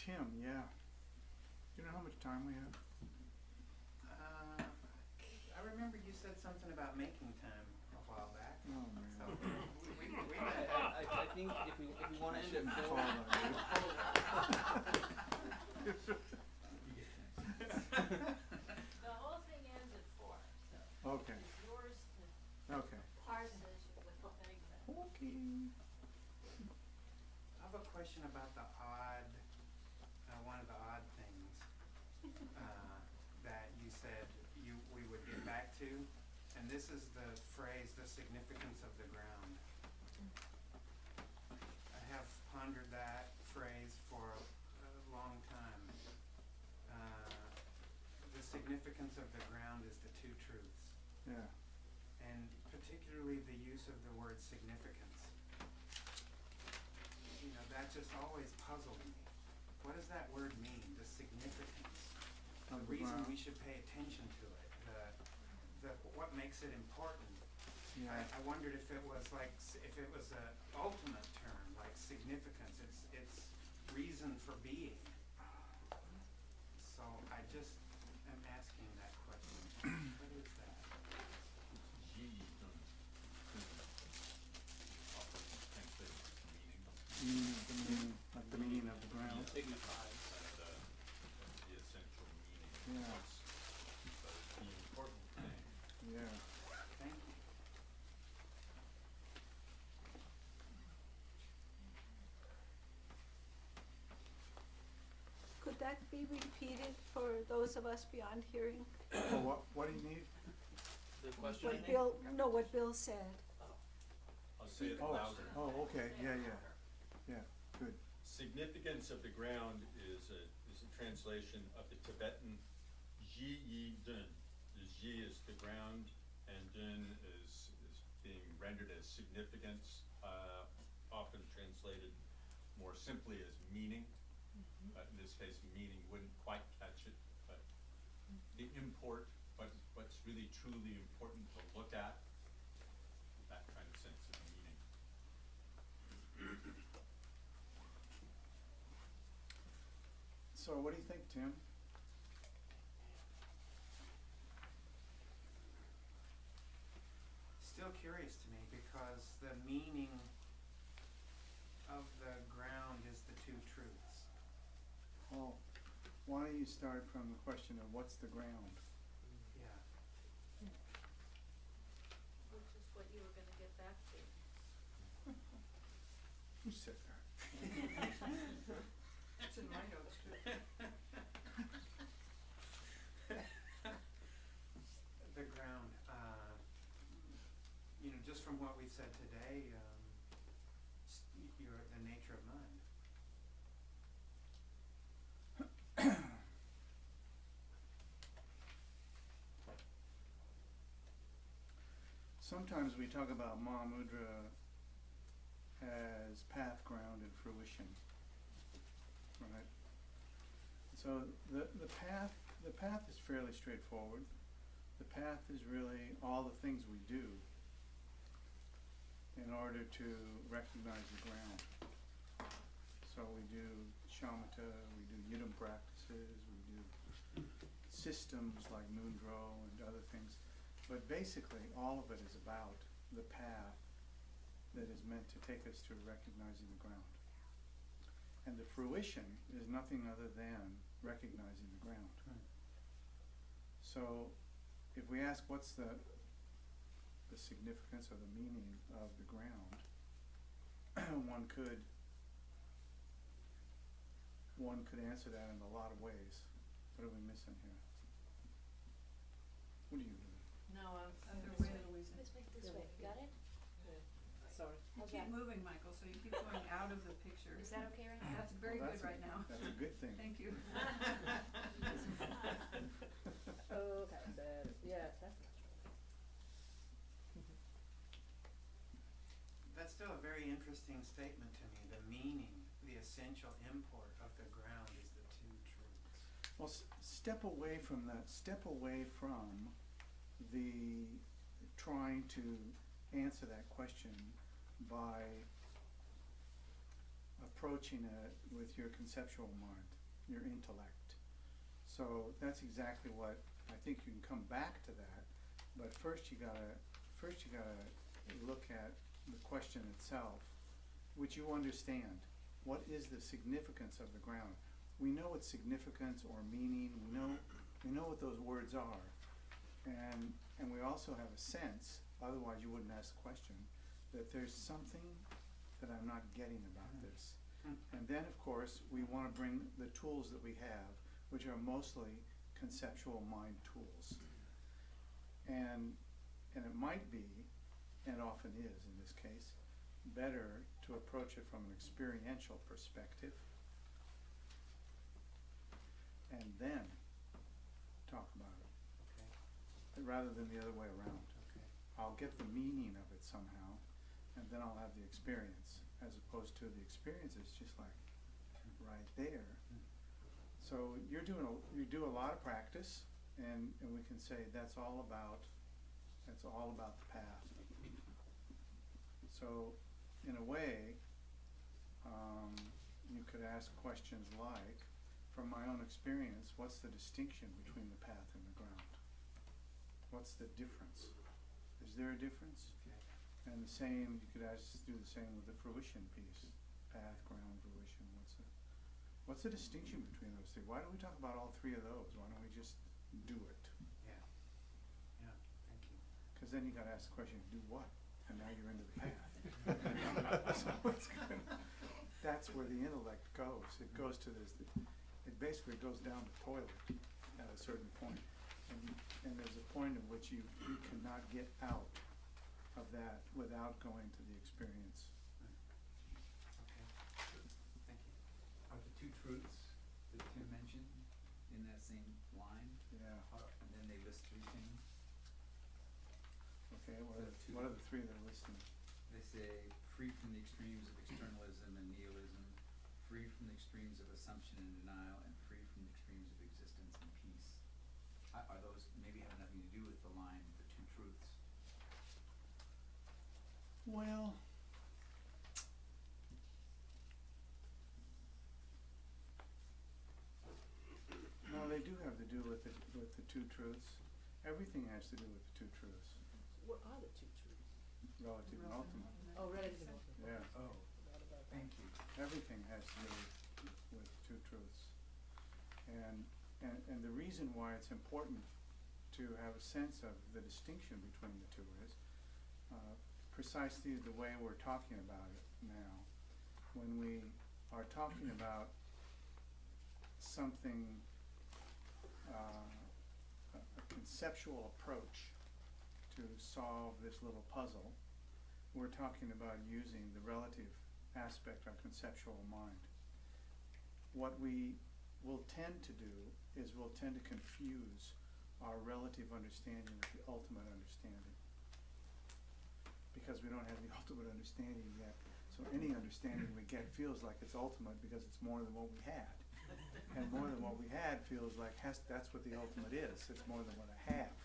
Tim, yeah. Do you know how much time we have? I remember you said something about making time a while back. Oh, man. So we I think if we want to end it, Shouldn't Phil. fall on The whole thing ends at 4, so you. Okay, it's yours to okay. parse as you will. Exactly. Okay. I have a question about the odd, one of the odd things that you said we would get back to, and this is the phrase, the significance of the ground. I have pondered that phrase for a long time. The significance of the ground is the two truths. Yeah. And particularly the use of the word significance. You know, that just always puzzled me. What does that word mean, the significance? The Of the reason ground. we should pay attention to it, what makes it important. Yeah. I wondered if it was like, if it was an ultimate term, like significance, it's reason for being. So I just am asking that question. What is that? Like the meaning of the ground. Signifies. The essential meaning. Yeah. What's the important thing? Yeah. Thank you. Could that be repeated for those of us beyond hearing? Oh, what do you need? The question, I What think? Bill, no, what Bill said. I'll say it Oh, louder. oh, okay, yeah, yeah. Yeah, good. Significance of the ground is a translation of the Tibetan Ji Yi Dun. The Ji is the ground, and Dun is being rendered as significance, often translated more simply as meaning. But in this case, meaning wouldn't quite catch it, but the import, what's really truly important to look at, that kind of sense of meaning. So what do you think, Tim? Still curious to me because the meaning of the ground is the two truths. Oh, why don't you start from the question of what's the ground? Yeah. Which is what you were going to get back to. Who said that? It's in my notes too. The ground, you know, just from what we said today, the nature of mind. Sometimes we talk about Mahamudra as path, ground, and fruition, right? So the path is fairly straightforward. The path is really all the things we do in order to recognize the ground. So we do shamatha, we do yidam practices, we do systems like Mudra and other things. But basically, all of it is about the path that is meant to take us to recognizing the ground. And the fruition is nothing other than recognizing the ground. So if we ask what's the significance or the meaning of the ground, one could answer that in a lot of ways. What are we missing here? What are you doing? No, I'm Other this way, way. Louisa. This way. You got it? Sorry. You How's keep that? moving, Michael, so you keep going out of the picture. Is that okay right now? That's very Well, good right now. That's a good thing. Thank you. Okay, better. Yes, that's much That's still a very interesting statement to me. The meaning, the essential import of the ground is the two truths. Well, step away from that. Step away from the trying to answer that question by approaching it with your conceptual mind. your intellect. So that's exactly what, I think you can come back to that, but first you gotta look at the question itself, which you understand. What is the significance of the ground? We know its significance or meaning, we know what those words are. And we also have a sense, otherwise you wouldn't ask the question, that there's something that I'm not getting about this. And then, of course, we want to bring the tools that we have, which are mostly conceptual mind tools. And it might be, and often is in this case, better to approach it from an experiential perspective and then talk about it, Okay, rather than the other way around. okay. I'll get the meaning of it somehow, and then I'll have the experience, as opposed to the experience is just like right there. So you do a lot of practice, and we can say that's all about the path. So in a way, you could ask questions like, from my own experience, what's the distinction between the path and the ground? What's the difference? Is there a difference? Okay. And the same, you could do the same with the fruition piece, path, ground, fruition. What's the distinction between those three? Why don't we talk about all three of those? Why don't we just do it? Yeah, yeah, thank you. Because then you got to ask the question, do what? And now you're into the path. So it's good. That's where the intellect goes. It goes to this. It basically goes down the toilet at a certain point, and there's a point at which you cannot get out of that without going to the experience. Okay, thank you. Are the two truths that Tim mentioned in that same line? Yeah. And then they list three things. Okay. So two. What are the three they're listing? They say free from the extremes of externalism and nihilism, free from the extremes of assumption and denial, and free from the extremes of existence and peace. Are those maybe have nothing to do with the line, the two truths? Well, no, they do have to do with the two truths. Everything has to do with the two truths, What are the two truths? relative and ultimate. Oh, relative and ultimate. Yeah, Oh, Forgot about that. thank you. everything has to do with two truths. And the reason why it's important to have a sense of the distinction between the two is precisely the way we're talking about it now. When we are talking about something, a conceptual approach to solve this little puzzle, we're talking about using the relative aspect of conceptual mind. What we will tend to do is we'll tend to confuse our relative understanding with the ultimate understanding, because we don't have the ultimate understanding yet. So any understanding we get feels like it's ultimate because it's more than what we had. And more than what we had feels like that's what the ultimate is. It's more than what I have.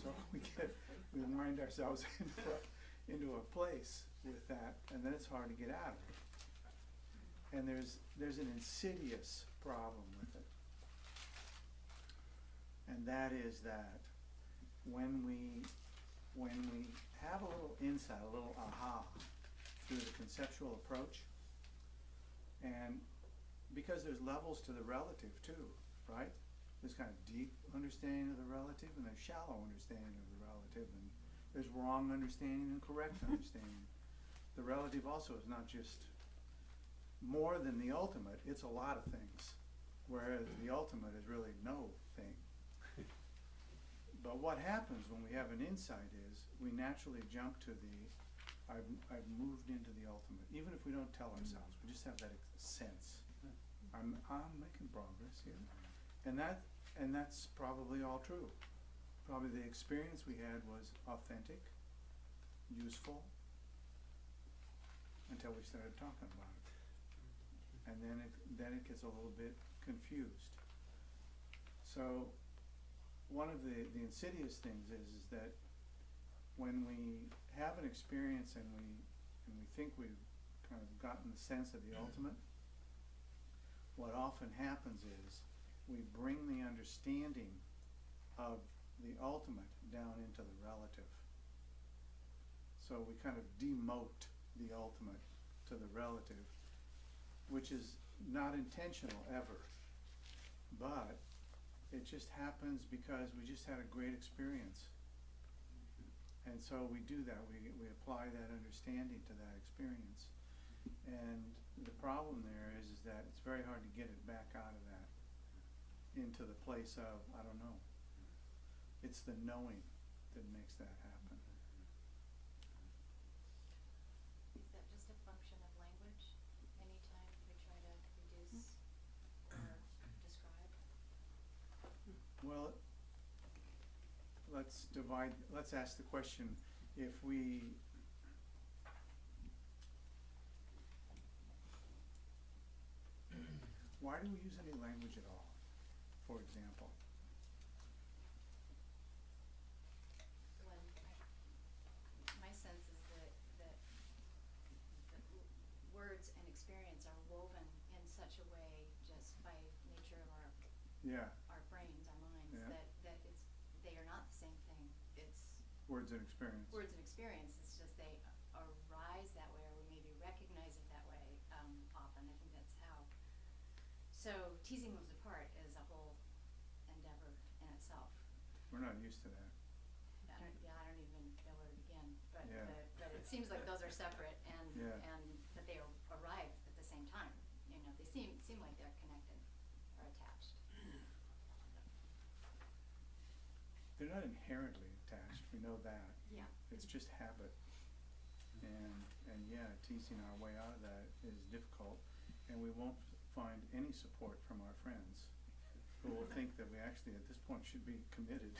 So we wind ourselves into a place with that, and then it's hard to get out of it. And there's an insidious problem with it. And that is that when we have a little insight, a little aha through the conceptual approach, and because there's levels to the relative too, right? There's kind of deep understanding of the relative, and there's shallow understanding of the relative, and there's wrong understanding and correct understanding. The relative also is not just more than the ultimate, it's a lot of things, whereas the ultimate is really no thing. But what happens when we have an insight is we naturally jump to the I've moved into the ultimate, even if we don't tell ourselves, we just have that sense. I'm making progress here. And that's probably all true. Probably the experience we had was authentic, useful, until we started talking about it. And then it gets a little bit confused. So one of the insidious things is that when we have an experience and we think we've kind of gotten the sense of the ultimate, what often happens is we bring the understanding of the ultimate down into the relative. So we kind of demote the ultimate to the relative, which is not intentional ever, but it just happens because we just had a great experience. And so we do that, we apply that understanding to that experience. And the problem there is that it's very hard to get it back out of that into the place of, I don't know. It's the knowing that makes that happen. Is that just a function of language? Anytime we try to reduce or describe? Well, let's ask the question, if we why do we use any language at all, for example? My sense is that words and experience are woven in such a way just by nature of Yeah, our brains, our minds, Yeah. that they are not the same thing. It's words and experience. words and experience, it's just they arise that way, or we maybe recognize it that way, often. I think that's how. So teasing those apart is a whole endeavor in itself. We're not used to that. Yeah, I don't even know where to begin, but, Yeah. but it seems like those are separate and, Yeah. and that they arrive at the same time. You know, they seem like they're connected or attached. They're not inherently attached, we know that. Yeah. It's just habit. And yeah, teasing our way out of that is difficult, and we won't find any support from our friends, who will think that we actually at this point should be committed.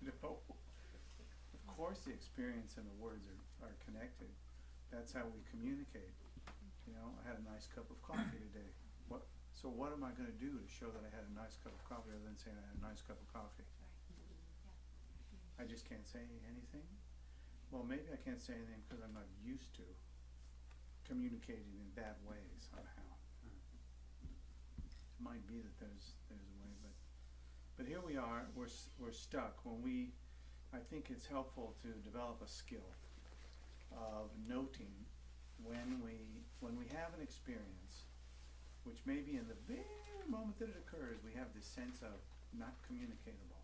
No. Of course the experience and the words are connected. That's how we communicate. You know, I had a nice cup of coffee today. So what am I gonna do to show that I had a nice cup of coffee other than saying I had a nice cup of coffee? Yeah. I just can't say anything? Well, maybe I can't say anything because I'm not used to communicating in bad ways somehow. It might be that there's a way, but here we are, we're stuck. I think it's helpful to develop a skill of noting when we have an experience, which may be in the very moment that it occurs, we have this sense of not communicatable.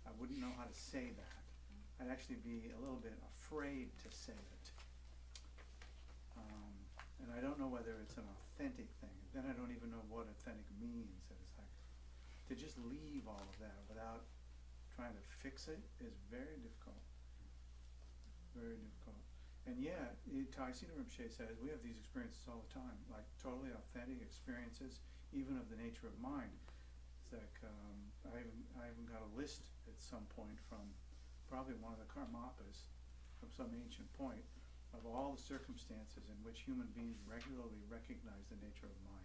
I wouldn't know how to say that. I'd actually be a little bit afraid to say it. And I don't know whether it's an authentic thing. Then I don't even know what authentic means. It's like, to just leave all of that without trying to fix it is very difficult. Very difficult. And yet, Taisina Rinpoche says, we have these experiences all the time, like totally authentic experiences, even of the nature of mind. It's like, I even got a list at some point from probably one of the Karmapas, from some ancient point, of all the circumstances in which human beings regularly recognize the nature of mind.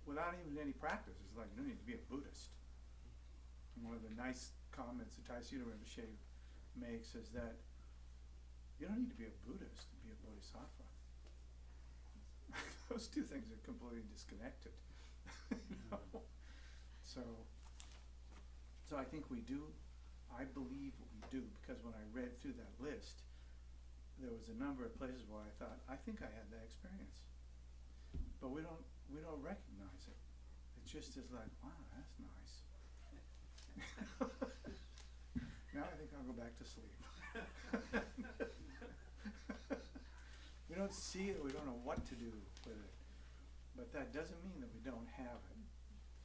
Without even any practice. It's like, you don't need to be a Buddhist. And one of the nice comments that Taisina Rinpoche makes is that you don't need to be a Buddhist to be a Bodhisattva. Those two things are completely disconnected. You know? So I think we do, I believe we do, because when I read through that list, there was a number of places where I thought, I think I had that experience. But we don't recognize it. It just is like, wow, that's nice. Now I think I'll go back to sleep. We don't see it, we don't know what to do with it. But that doesn't mean that we don't have it.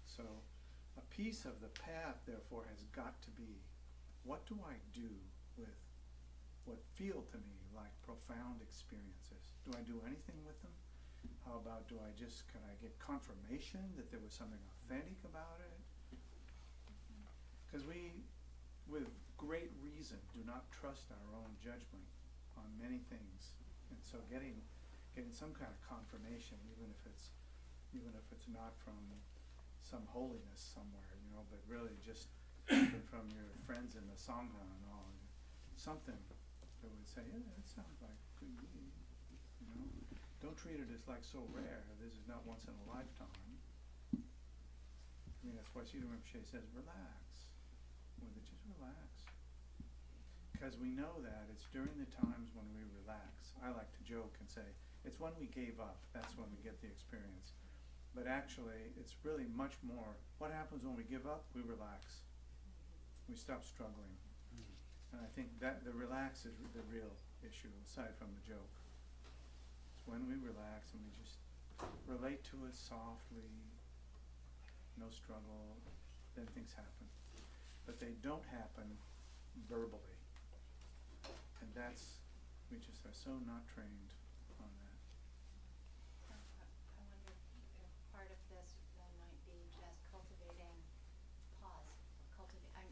So a piece of the path, therefore, has got to be, what do I do with what feel to me like profound experiences? Do I do anything with them? How about, can I get confirmation that there was something authentic about it? Because we, with great reason, do not trust our own judgment on many things. And so getting some kind of confirmation, even if it's not from some holiness somewhere, you know, but really just from your friends in the Sangha and all, something that would say, yeah, that sounds like good me, you know. don't treat it as like so rare, this is not once in a lifetime. I mean, that's why Cedar Rinpoche says, relax, with it, just relax. Because we know that it's during the times when we relax. I like to joke and say, it's when we gave up, that's when we get the experience. But actually, it's really much more, what happens when we give up? We relax. We stop struggling. And I think that the relax is the real issue, aside from the joke. It's when we relax and we just relate to it softly, no struggle, then things happen. But they don't happen verbally. And that's, we just are so not trained on that. I wonder if part of this then might be just cultivating pause.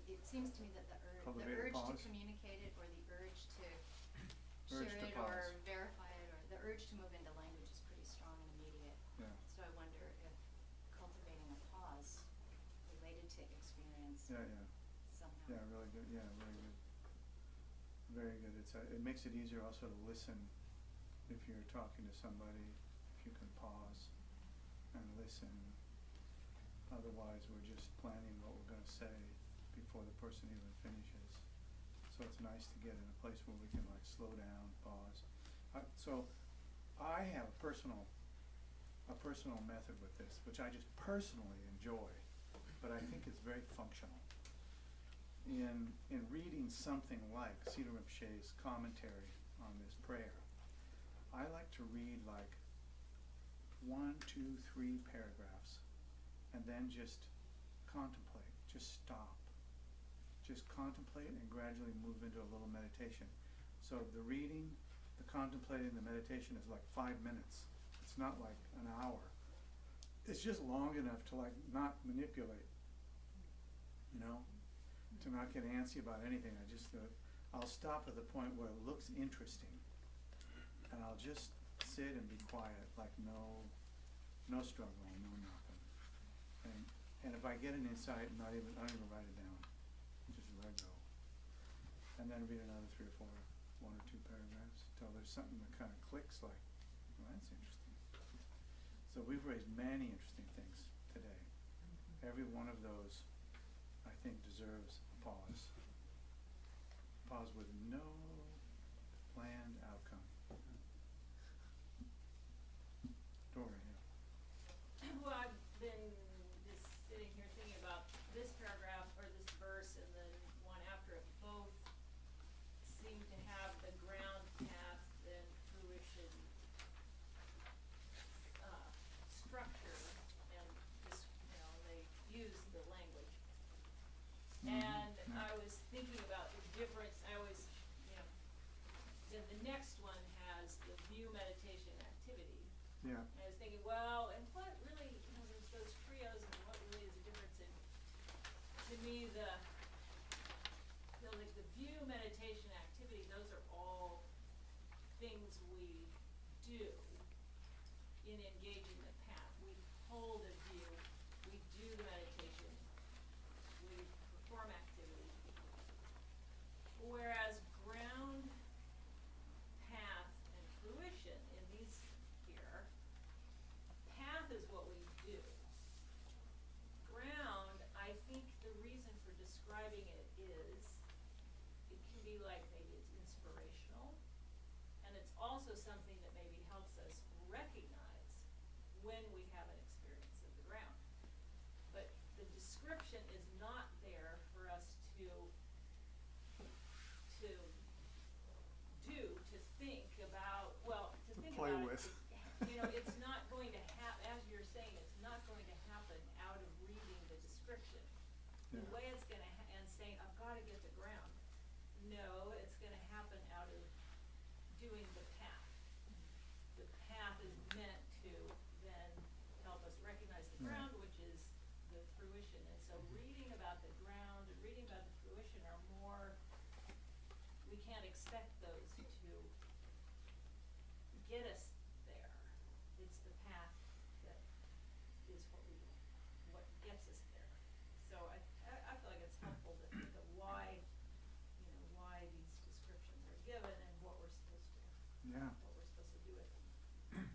It seems to me that the Cultivate a urge to pause? communicate or the urge to Urge share to it or pause. verify it or the urge to move into language is pretty strong and immediate. Yeah. So I wonder if cultivating a pause related to experience Yeah, yeah. somehow. Yeah, really good, yeah, very good. Very good, it makes it easier also to listen if you're talking to somebody, if you can pause and listen. Otherwise, we're just planning what we're gonna say before the person even finishes. So it's nice to get in a place where we can like slow down, pause. So I have a personal method with this, which I just personally enjoy, but I think it's very functional. In reading something like Cedar Rinpoche's commentary on this prayer, I like to read like 1, 2, 3 paragraphs and then just contemplate, just stop. Just contemplate and gradually move into a little meditation. So the reading, the contemplating, the meditation is like 5 minutes. It's not like an hour. It's just long enough to like not manipulate, you know, to not get antsy about anything. I'll stop at the point where it looks interesting and I'll just sit and be quiet, like no struggling, no nothing. And if I get an insight, I don't even write it down. Just let go. And then read another 3 or 4, 1 or 2 paragraphs until there's something that kind of clicks like, well, that's interesting. So we've raised many interesting things today. Every one of those, I think, deserves a pause. Pause with no planned outcome. Dora, yeah. Well, I've been just sitting here thinking about this paragraph or this verse and then one after it. Both seem to have the ground path and fruition structure, and just, they use the language. And yeah. I was thinking about the difference. I always, then the next one has the view meditation activity. Yeah. And I was thinking, well, and what really, there's those trios, and what really is the difference in, to me, like the view meditation activity, those are all things we do in engaging the path. We hold a view, we do the meditation, we perform activity. Whereas ground, path, and fruition in these here, path is what we do. Ground, I think the reason for describing it is, it can be like maybe it's inspirational, and it's also something that maybe helps us recognize when we have an experience of the ground. But the description is not there for us to think about, Play with. It's not going to as you're saying, it's not going to happen out of reading the description. The Yeah. way it's gonna, and saying, I've gotta get the ground. No, it's gonna happen out of doing the path. The path is meant to then help us recognize the Right. ground, which is the fruition. And so reading about the ground and reading about the fruition are more, we can't expect those to get us there. It's the path that is what gets us there. So I feel like it's helpful to think of why these descriptions are given and what we're supposed to Yeah. do with them.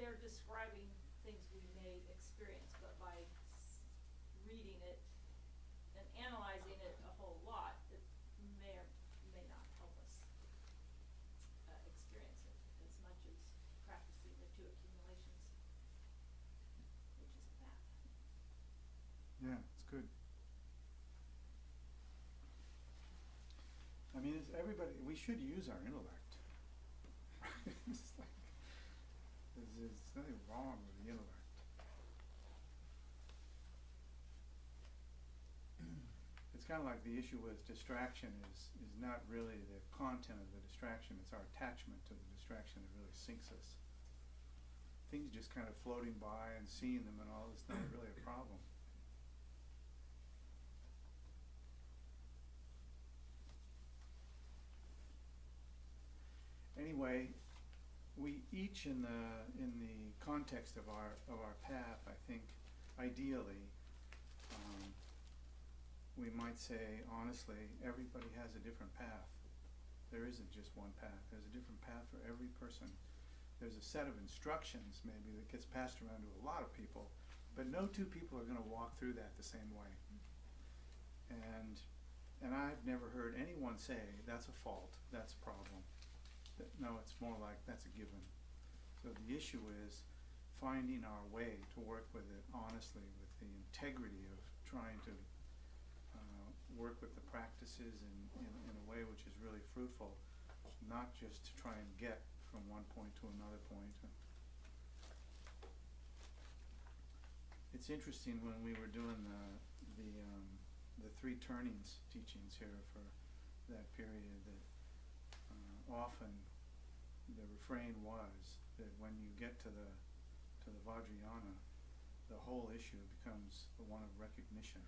they're describing things we may experience, but by reading it and analyzing it a whole lot, it may or may not help us experience it as much as practicing the two accumulations, which is the path. Yeah, it's good. I mean, it's everybody, we should use our intellect. It's like, there's nothing wrong with the intellect. It's kind of like the issue with distraction is not really the content of the distraction, it's our attachment to the distraction that really sinks us. Things just kind of floating by and seeing them and all is not really a problem. Anyway, we each in the context of our path, I think, ideally, we might say honestly, everybody has a different path. There isn't just one path. There's a different path for every person. There's a set of instructions maybe that gets passed around to a lot of people, but no two people are going to walk through that the same way. And I've never heard anyone say that's a fault, that's a problem. No, it's more like that's a given. So the issue is finding our way to work with it honestly, with the integrity of trying to work with the practices in a way which is really fruitful, not just to try and get from one point to another point. It's interesting when we were doing the three turnings teachings here for that period that often the refrain was that when you get to the Vajrayana, the whole issue becomes one of recognition,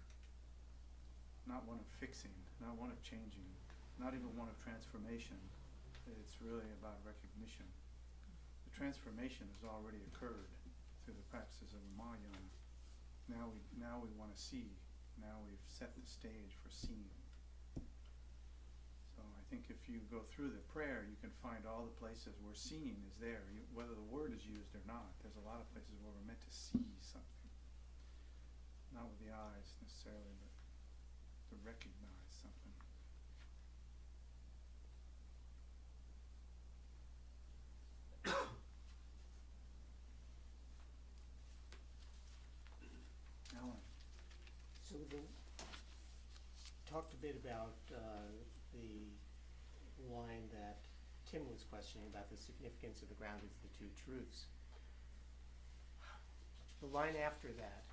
not one of fixing, not one of changing, not even one of transformation. It's really about recognition. The transformation has already occurred through the practices of the Mahayana. Now we want to see. Now we've set the stage for seeing. So I think if you go through the prayer, you can find all the places where seeing is there, whether the word is used or not. There's a lot of places where we're meant to see something. Not with the eyes necessarily, but to recognize something. Alan. So talked a bit about the line that Tim was questioning about the significance of the ground is the two truths. The line after that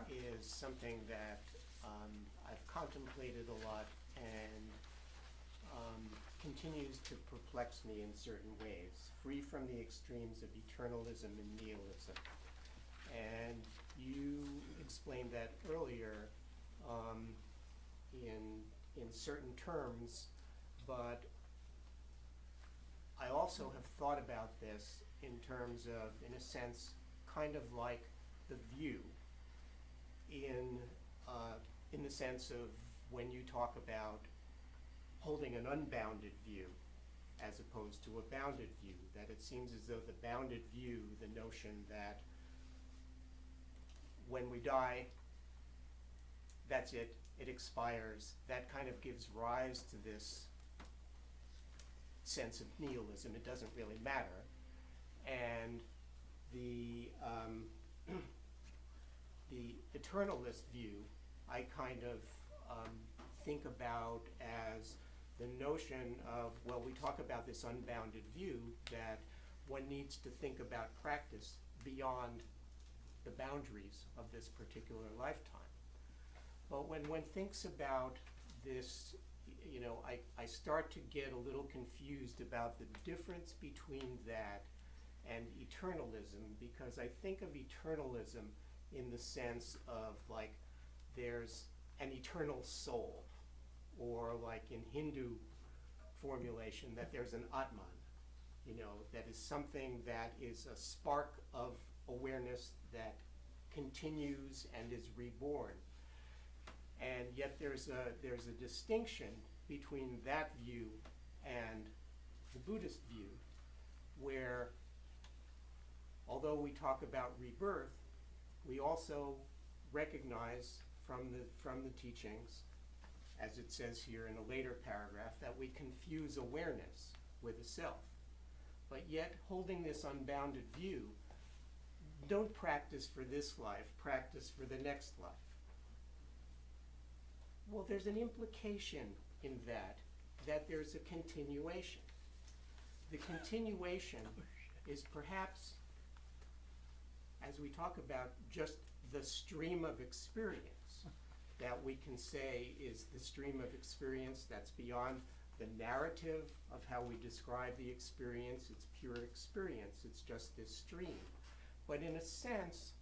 is something that I've contemplated a lot and continues to perplex me in certain ways, free from the extremes of eternalism and nihilism. And you explained that earlier in certain terms, but I also have thought about this in terms of, in a sense, kind of like the view in the sense of when you talk about holding an unbounded view as opposed to a bounded view, that it seems as though the bounded view, the notion that when we die, that's it, it expires, that kind of gives rise to this sense of nihilism. It doesn't really matter. And the eternalist view, I kind of think about as the notion of, well, we talk about this unbounded view that one needs to think about practice beyond the boundaries of this particular lifetime. But when one thinks about this, you know, I start to get a little confused about the difference between that and eternalism, because I think of eternalism in the sense of like there's an eternal soul, or like in Hindu formulation that there's an Atman, you know, that is something that is a spark of awareness that continues and is reborn. And yet there's a distinction between that view and the Buddhist view, where although we talk about rebirth, we also recognize from the teachings, as it says here in a later paragraph, that we confuse awareness with a self. But yet, holding this unbounded view, don't practice for this life, practice for the next life. Well, there's an implication in that there's a continuation. The continuation is perhaps, as we talk about, just the stream of experience that we can say is the stream of experience that's beyond the narrative of how we describe the experience. It's pure experience. It's just this stream. But in a sense,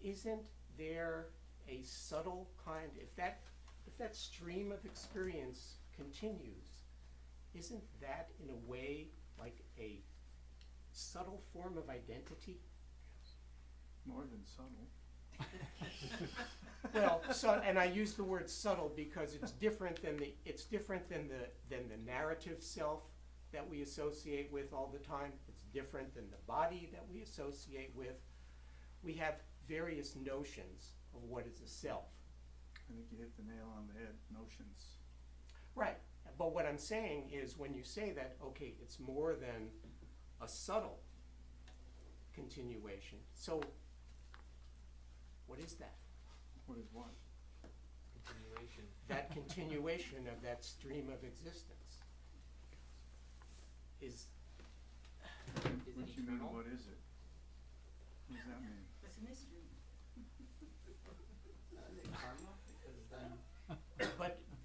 isn't there a subtle kind, if that stream of experience continues, isn't that in a way like a subtle form of identity? More than subtle. Well, so, and I use the word subtle because it's different than the narrative self that we associate with all the time. It's different than the body that we associate with. We have various notions of what is a self. I think you hit the nail on the head, notions. Right, but what I'm saying is when you say that, okay, it's more than a subtle continuation. So, what is that? What is what? Continuation. That continuation of that stream of existence is, What do you mean, what is it? What does that mean? It's a mystery.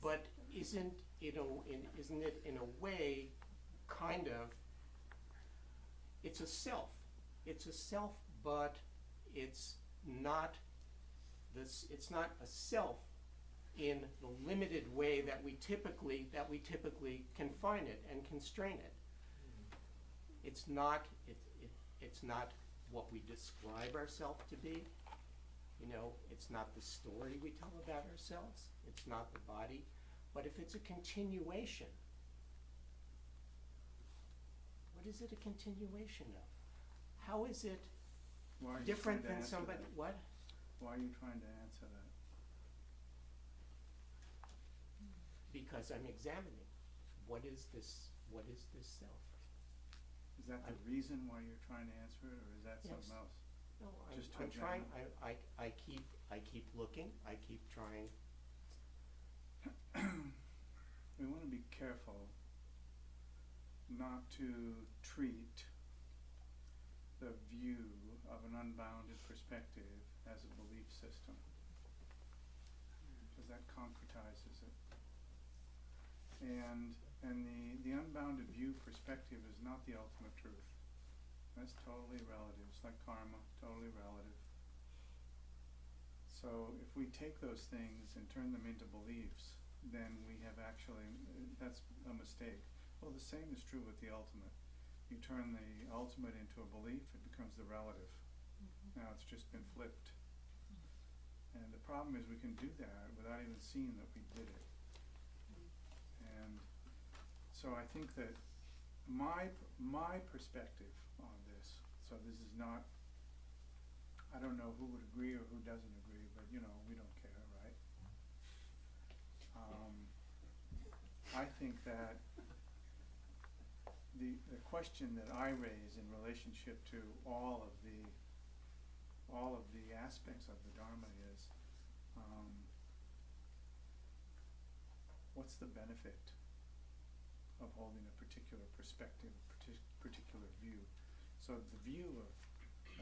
but isn't it in a way kind of, it's a self. It's a self, but it's not a self in the limited way that we typically confine it and constrain it. It's not what we describe ourselves to be. You know, it's not the story we tell about ourselves. It's not the body. But if it's a continuation, what is it a continuation of? How is it Why are you different trying to than answer somebody? that? What? Why are you trying to answer that? Because I'm examining. What is this self? Is that the reason why you're trying to answer it, or is that Yes. something else? No, Just to I'm trying. examine. I keep looking. I keep trying. We want to be careful not to treat the view of an unbounded perspective as a belief system, because that concretizes it. And the unbounded view perspective is not the ultimate truth. That's totally relative. It's like karma, totally relative. So if we take those things and turn them into beliefs, then we have actually, that's a mistake. Well, the same is true with the ultimate. You turn the ultimate into a belief, it becomes the relative. Now it's just been flipped. And the problem is we can do that without even seeing that we did it. And so I think that my perspective on this, so this is not, I don't know who would agree or who doesn't agree, but you know, we don't care, right? I think that the question that I raise in relationship to all of the aspects of the Dharma is, what's the benefit of holding a particular perspective, particular view? So the view of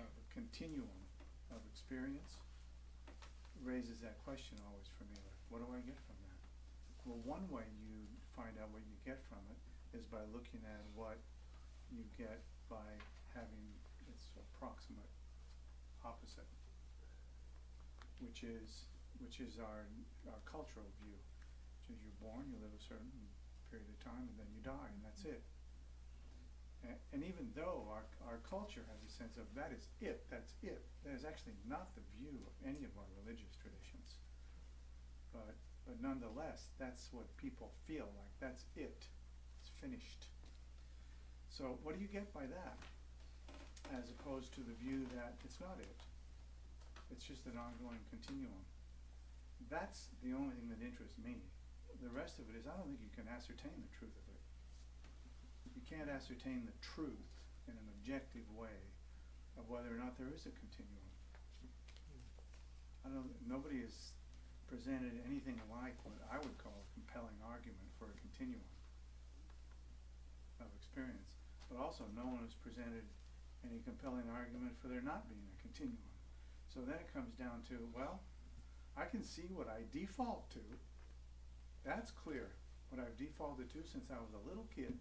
a continuum of experience raises that question always for me, like, what do I get from that? Well, one way you find out what you get from it is by looking at what you get by having its approximate opposite, which is our cultural view. Which is you're born, you live a certain period of time, and then you die, and that's it. And even though our culture has a sense of that is it, that's it, that is actually not the view of any of our religious traditions. But nonetheless, that's what people feel like. That's it. It's finished. So what do you get by that? as opposed to the view that it's not it. It's just an ongoing continuum. That's the only thing that interests me. The rest of it is, I don't think you can ascertain the truth of it. You can't ascertain the truth in an objective way of whether or not there is a continuum. Nobody has presented anything like what I would call a compelling argument for a continuum of experience. But also, no one has presented any compelling argument for there not being a continuum. So then it comes down to, well, I can see what I default to. That's clear, what I've defaulted to since I was a little kid.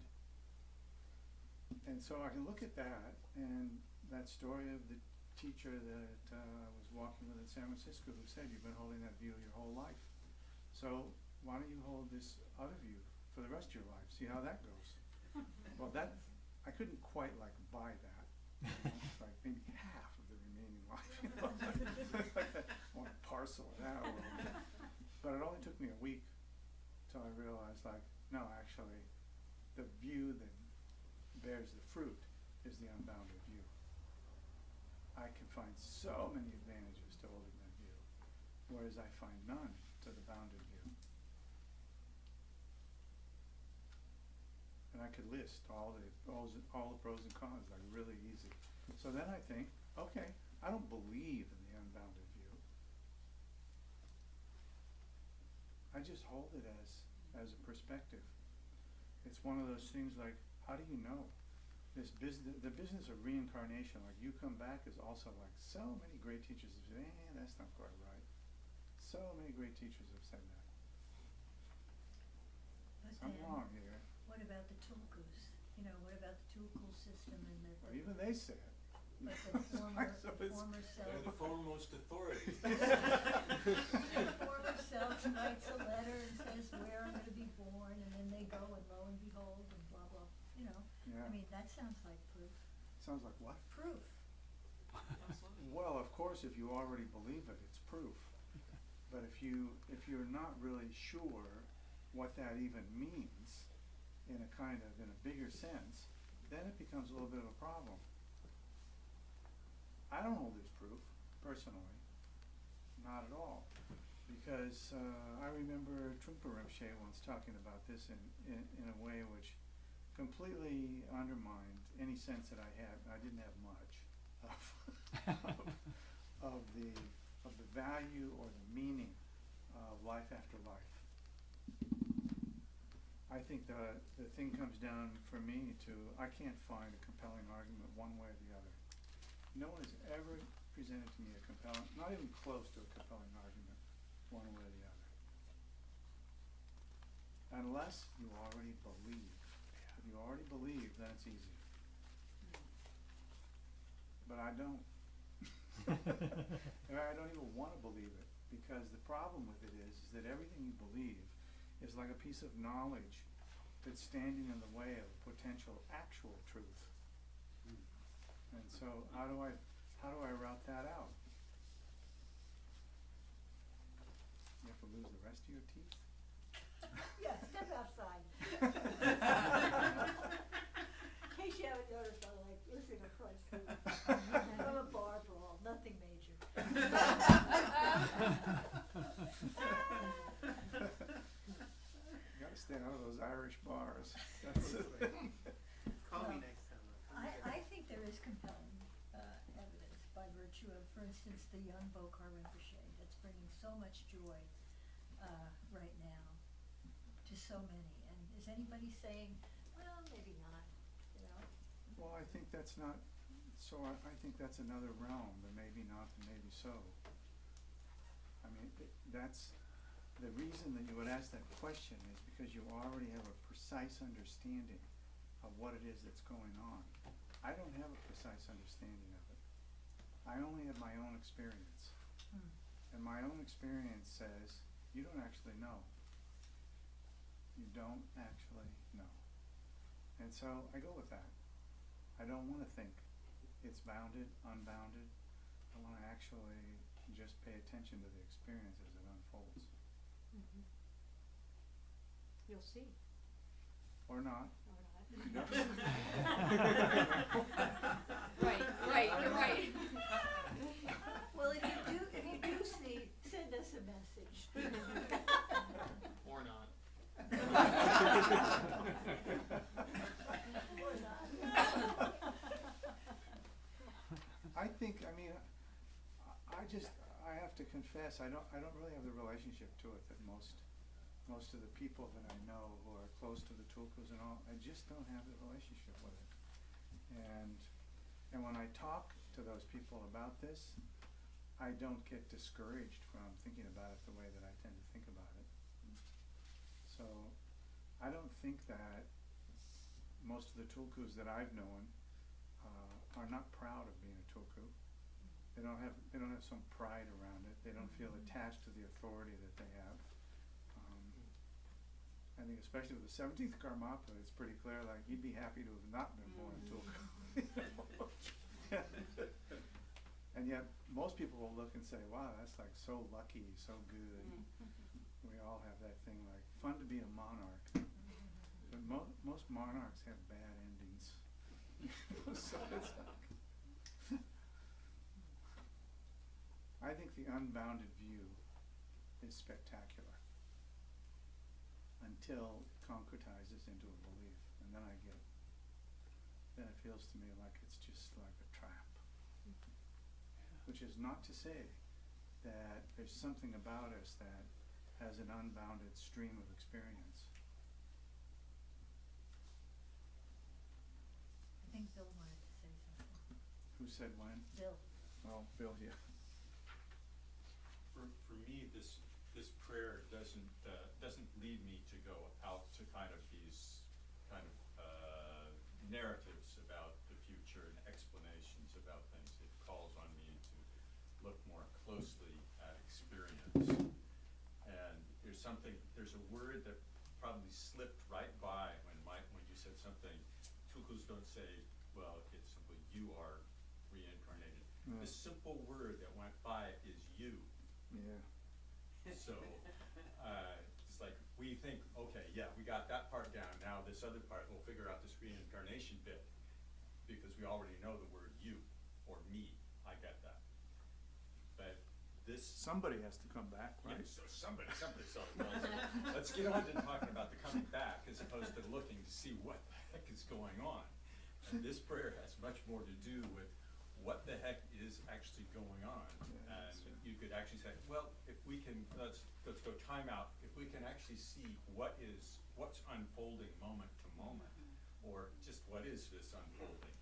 And so I can look at that, and that story of the teacher that I was walking with in San Francisco who said, you've been holding that view your whole life. So why don't you hold this other view for the rest of your life, see how that goes? Well, that, I couldn't quite like buy that. You know? It's like maybe half of the remaining life, you know? I want to parcel it out a little bit. But it only took me a week till I realized, like, no, actually, the view that bears the fruit is the unbounded view. I can find so many advantages to holding that view, whereas I find none to the bounded view. And I could list all the pros and cons, like really easy. So then I think, okay, I don't believe in the unbounded view. I just hold it as a perspective. It's one of those things like, how do you know? The business of reincarnation, like you come back, is also like so many great teachers have said, that's not quite right. So many great teachers have said that. But So I'm then, wrong here. what about the tulkus? You know, what about the tulku system and the, Well, even they say it. but the former, So the it's- former self, They're the foremost authority. the former self writes a letter and says where I'm gonna be born, and then they go and lo and behold and blah, blah, you know. Yeah. I mean, that sounds like proof. Sounds like what? Proof. Well, of course, if you already believe it, it's proof. But if you're not really sure what that even means in a bigger sense, then it becomes a little bit of a problem. I don't hold this proof, personally, not at all. Because I remember Trungpa Rinpoche once talking about this in a way which completely undermined any sense that I had. I didn't have much of the value or the meaning of life after life. I think the thing comes down for me to, I can't find a compelling argument one way or the other. No one has ever presented to me a compelling, not even close to a compelling argument one way or the other. Unless you already believe. If you already believe, then it's easy. But I don't. And I don't even want to believe it, because the problem with it is that everything you believe is like a piece of knowledge that's standing in the way of potential actual truth. And so how do I route that out? You have to lose the rest of your teeth? Yeah, step outside. In case you haven't noticed, I like listening to crunch food. From a bar brawl, nothing major. You gotta stay out of those Irish bars. That's the thing. Call me Well, next time. I think there is compelling evidence by virtue of, for instance, the young Bokar Rinpoche that's bringing so much joy right now to so many. And is anybody saying, well, maybe not, you know? Well, I think that's not, so I think that's another realm, the maybe not, the maybe so. I mean, that's, the reason that you would ask that question is because you already have a precise understanding of what it is that's going on. I don't have a precise understanding of it. I only have my own experience. And my own experience says, you don't actually know. You don't actually know. And so I go with that. I don't want to think it's bounded, unbounded. I want to actually just pay attention to the experience as it unfolds. You'll see, Or not. or not. You know? Right, right, you're right. Well, if you do see, send us a message. Or not. Or not. I think, I mean, I have to confess, I don't really have the relationship to it that most of the people that I know who are close to the tulkus and all, I just don't have the relationship with it. And when I talk to those people about this, I don't get discouraged from thinking about it the way that I tend to think about it. So, I don't think that most of the tulkus that I've known are not proud of being a tulku. They don't have some pride around it. They don't feel attached to the authority that they have. I think especially with the 17th Karmapa, it's pretty clear, like, he'd be happy to have not been born a tulku. And yet, most people will look and say, wow, that's like so lucky, so good. We all have that thing like, fun to be a monarch. But most monarchs have bad endings. So it's like, I think the unbounded view is spectacular until it concretizes into a belief, and then it feels to me like it's just like a trap. Which is not to say that there's something about us that has an unbounded stream of experience. I think Bill wanted to say something. Who said when? Bill. Well, Bill, yeah. For me, this prayer doesn't lead me to go out to kind of these kind of narratives about the future and explanations about things. It calls on me to look more closely at experience. And there's a word that probably slipped right by when you said something. Tulkus don't say, well, it's simply you are reincarnated. The simple word that went by is you. Yeah. So, it's like, we think, okay, yeah, we got that part down, now this other part, we'll figure out this reincarnation bit, because we already know the word you, or me, I get that. But this. Somebody has to come back, right? Yeah, so somebody, so let's get on to talking about the coming back, as opposed to looking to see what the heck is going on. And this prayer has much more to do with what the heck is actually going on. Yeah, And you could actually say, well, if we can, let's go time out, if we can actually see what's unfolding moment to moment, or just what is this unfolding,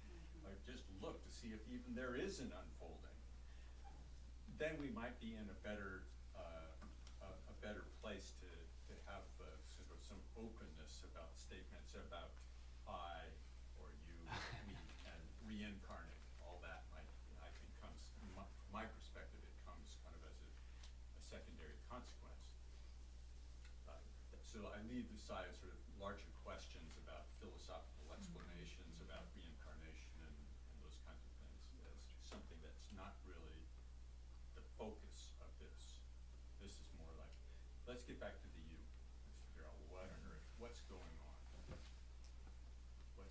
like just look to see if even there is an unfolding, then we might be in a better place to have sort of some openness about statements about I or you, me, and reincarnate. All that I think comes, from my perspective, it comes kind of as a secondary consequence. So I leave aside sort of larger questions about philosophical explanations about reincarnation and those kinds of things as something that's not really the focus of this. This is more like, let's get back to the you. Let's figure out what on earth, what's going on. What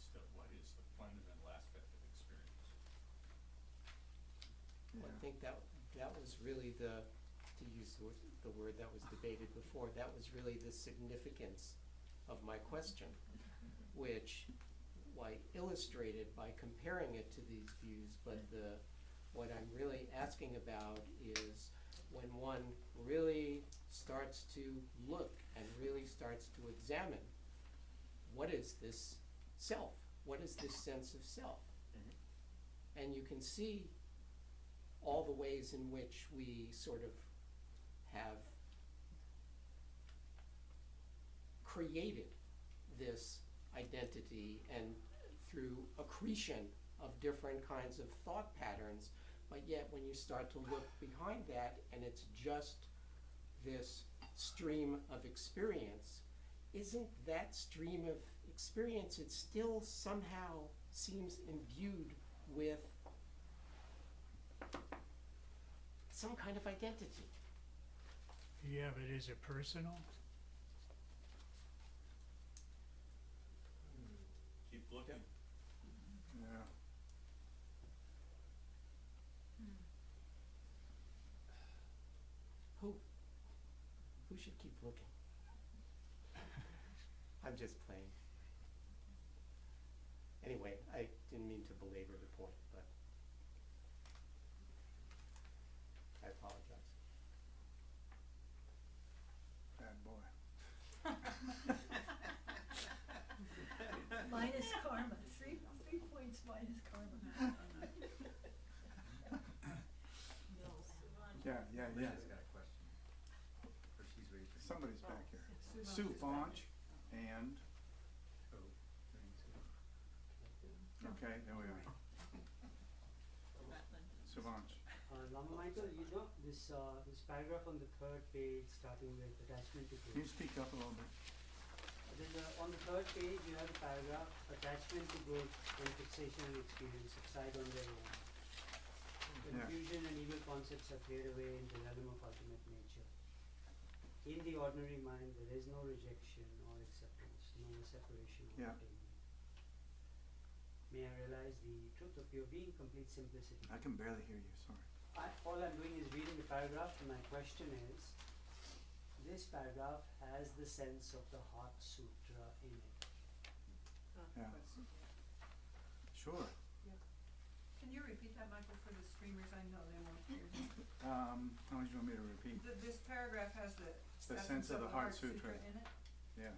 is the fundamental aspect of experience? Well, I think that was really to use the word that was debated before, that was really the significance of my question, which I illustrated by comparing it to these views, but what I'm really asking about is when one really starts to look and really starts to examine, what is this self? What is this sense of self? Mm-hmm. And you can see all the ways in which we sort of have created this identity and through accretion of different kinds of thought patterns, but yet when you start to look behind that and it's just this stream of experience, isn't that stream of experience, it still somehow seems imbued with some kind of identity. Yeah, but is it personal? Keep looking. Yeah. Who should keep looking? I'm just playing. Anyway, I didn't mean to belabor the point, but I apologize. Bad boy. Minus karma, three points minus karma. Yeah, yeah, yeah. Linda's got a question. Or she's ready for. Somebody's back here. Sue Sue Vonch is back Vonch and, Oh, turning to. okay, there we are. Sue Vonch. Lama Michael, you know, this paragraph on the third page, starting with attachment to Can you goods. speak up a little bit? On the third page, you have the paragraph, attachment to goods and fixation and experience subside on their own. Yeah. Confusion and evil concepts are cleared away in the realm of ultimate nature. In the ordinary mind, there is no rejection or acceptance, no separation or Yeah. attainment. May I realize the truth of your being, complete simplicity. I can barely hear you, sorry. All I'm doing is reading the paragraph, and my question is, this paragraph has the sense of the Heart Sutra in it. Yeah. Sure. Can you repeat that, Michael, for the streamers? I know they won't hear you. How much do you want me to repeat? This paragraph has the The essence of the Heart Sutra in in it? Yeah.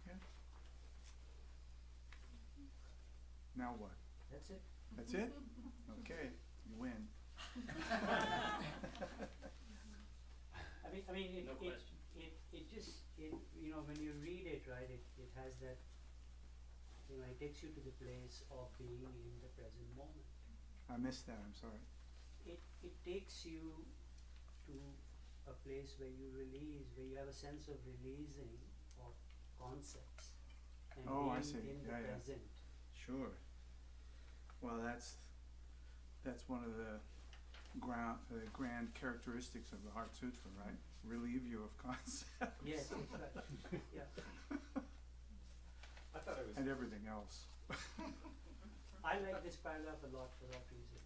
Yeah. Now what? That's it. That's it? Okay, you win. I mean, No question. it just, you know, when you read it, right, it has that, you know, it takes you to the place of being in the present moment. I missed that, I'm sorry. It takes you to a place where you release, where you have a sense of releasing of concepts and Oh, I being see. in the Yeah, yeah. present. Sure. Well, that's one of the grand characteristics of the Heart Sutra, right? Relieve you of concepts. Yes, right. Yeah. I thought it was. And everything else. I like this paragraph a lot for that reason.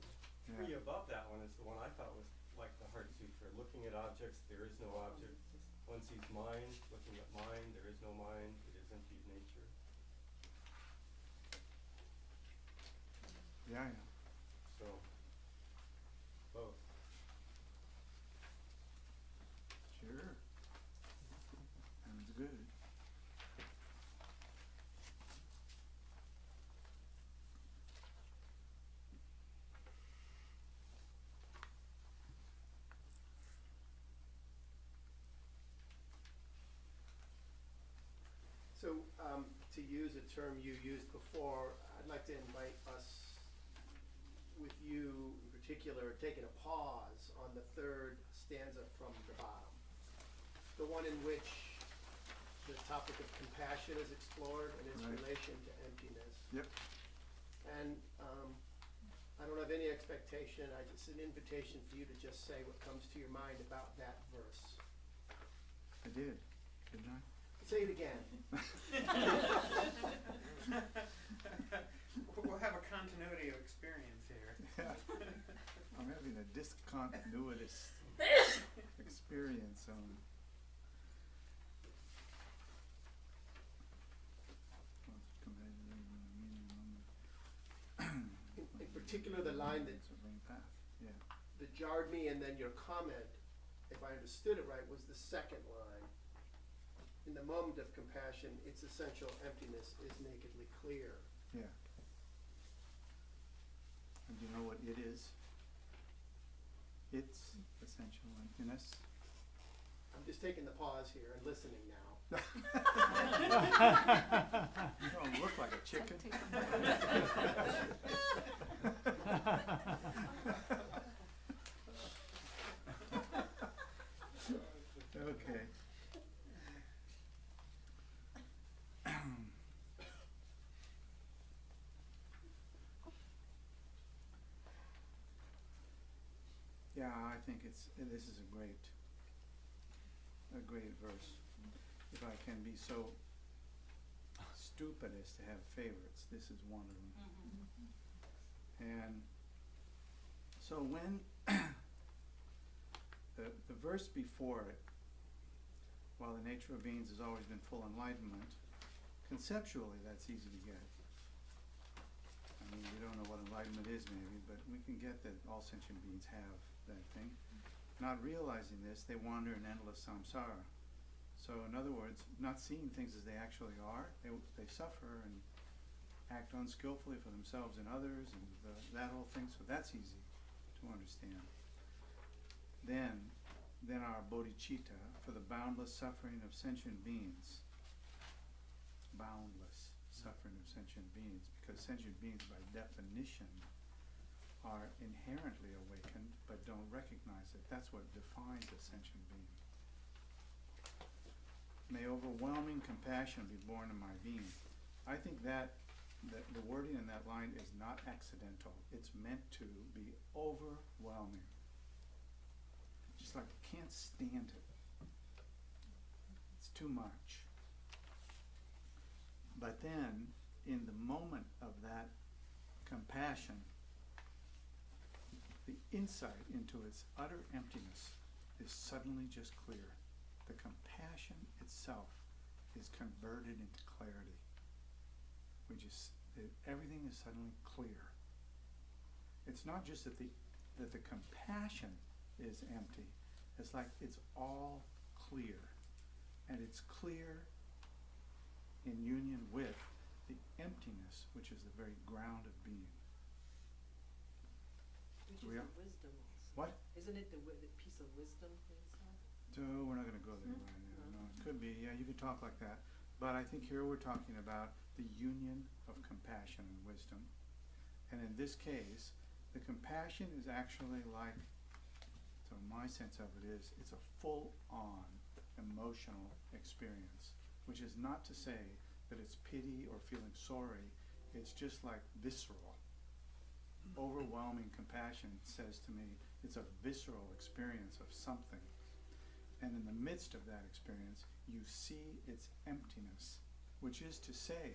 Three Yeah. above that one is the one I thought was like the Heart Sutra. Looking at objects, there is no object. One sees mind. Looking at mind, there is no mind. It is empty of nature. Yeah, yeah. So, both. Sure. Sounds good. So, to use a term you used before, I'd like to invite us, with you in particular, taking a pause on the third stanza from the bottom. The one in which the topic of compassion is explored and its Right. relation to emptiness. Yep. And I don't have any expectation, it's an invitation for you to just say what comes to your mind about that verse. I did, didn't I? Say it again. We'll have a continuity of experience here. Yeah. I'm having a discontinuous experience on. In particular, the line that Yeah. that jarred me, and then your comment, if I understood it right, was the second line. In the moment of compassion, its essential emptiness is nakedly clear. Yeah. And do you know what it is? It's essential emptiness. I'm just taking the pause here and listening now. You don't look like a chicken. Okay. Yeah, I think this is a great verse. If I can be so stupid as to have favorites, this is one of them. And So when the verse before it, while the nature of beings has always been full enlightenment, conceptually that's easy to get. I mean, we don't know what enlightenment is maybe, but we can get that all sentient beings have that thing. Not realizing this, they wander in endless samsara. So in other words, not seeing things as they actually are, they suffer and act unskillfully for themselves and others, and that whole thing, so that's easy to understand. Then our bodhicitta, for the boundless suffering of sentient beings. Boundless suffering of sentient beings, because sentient beings by definition are inherently awakened but don't recognize it. That's what defines a sentient being. May overwhelming compassion be born in my being. I think that the wording in that line is not accidental. It's meant to be overwhelming. Just like I can't stand it. It's too much. But then, in the moment of that compassion, the insight into its utter emptiness is suddenly just clear. The compassion itself is converted into clarity. Everything is suddenly clear. It's not just that the compassion is empty. It's like it's all clear. And it's clear in union with the emptiness, which is the very ground of being. Which is We the are- wisdom also. What? Isn't it the piece of wisdom inside? So we're not going to go there right now. No, it could be. Yeah, you could talk like that. But I think here we're talking about the union of compassion and wisdom. And in this case, the compassion is actually like, so my sense of it is, it's a full-on emotional experience, which is not to say that it's pity or feeling sorry. It's just like visceral. Overwhelming compassion says to me, it's a visceral experience of something. And in the midst of that experience, you see its emptiness, which is to say,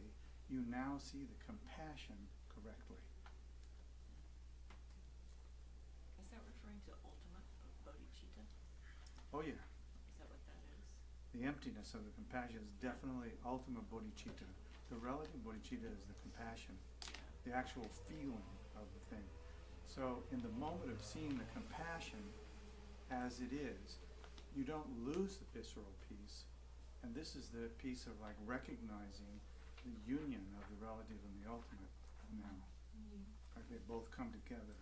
you now see the compassion correctly. Is that referring to ultimate bodhicitta? Oh yeah, Is that what that is? the emptiness of the compassion is definitely ultimate bodhicitta. The relative bodhicitta is the compassion, the actual feeling of the thing. So in the moment of seeing the compassion as it is, you don't lose the visceral piece. And this is the piece of like recognizing the union of the relative and the ultimate now. Like they both come together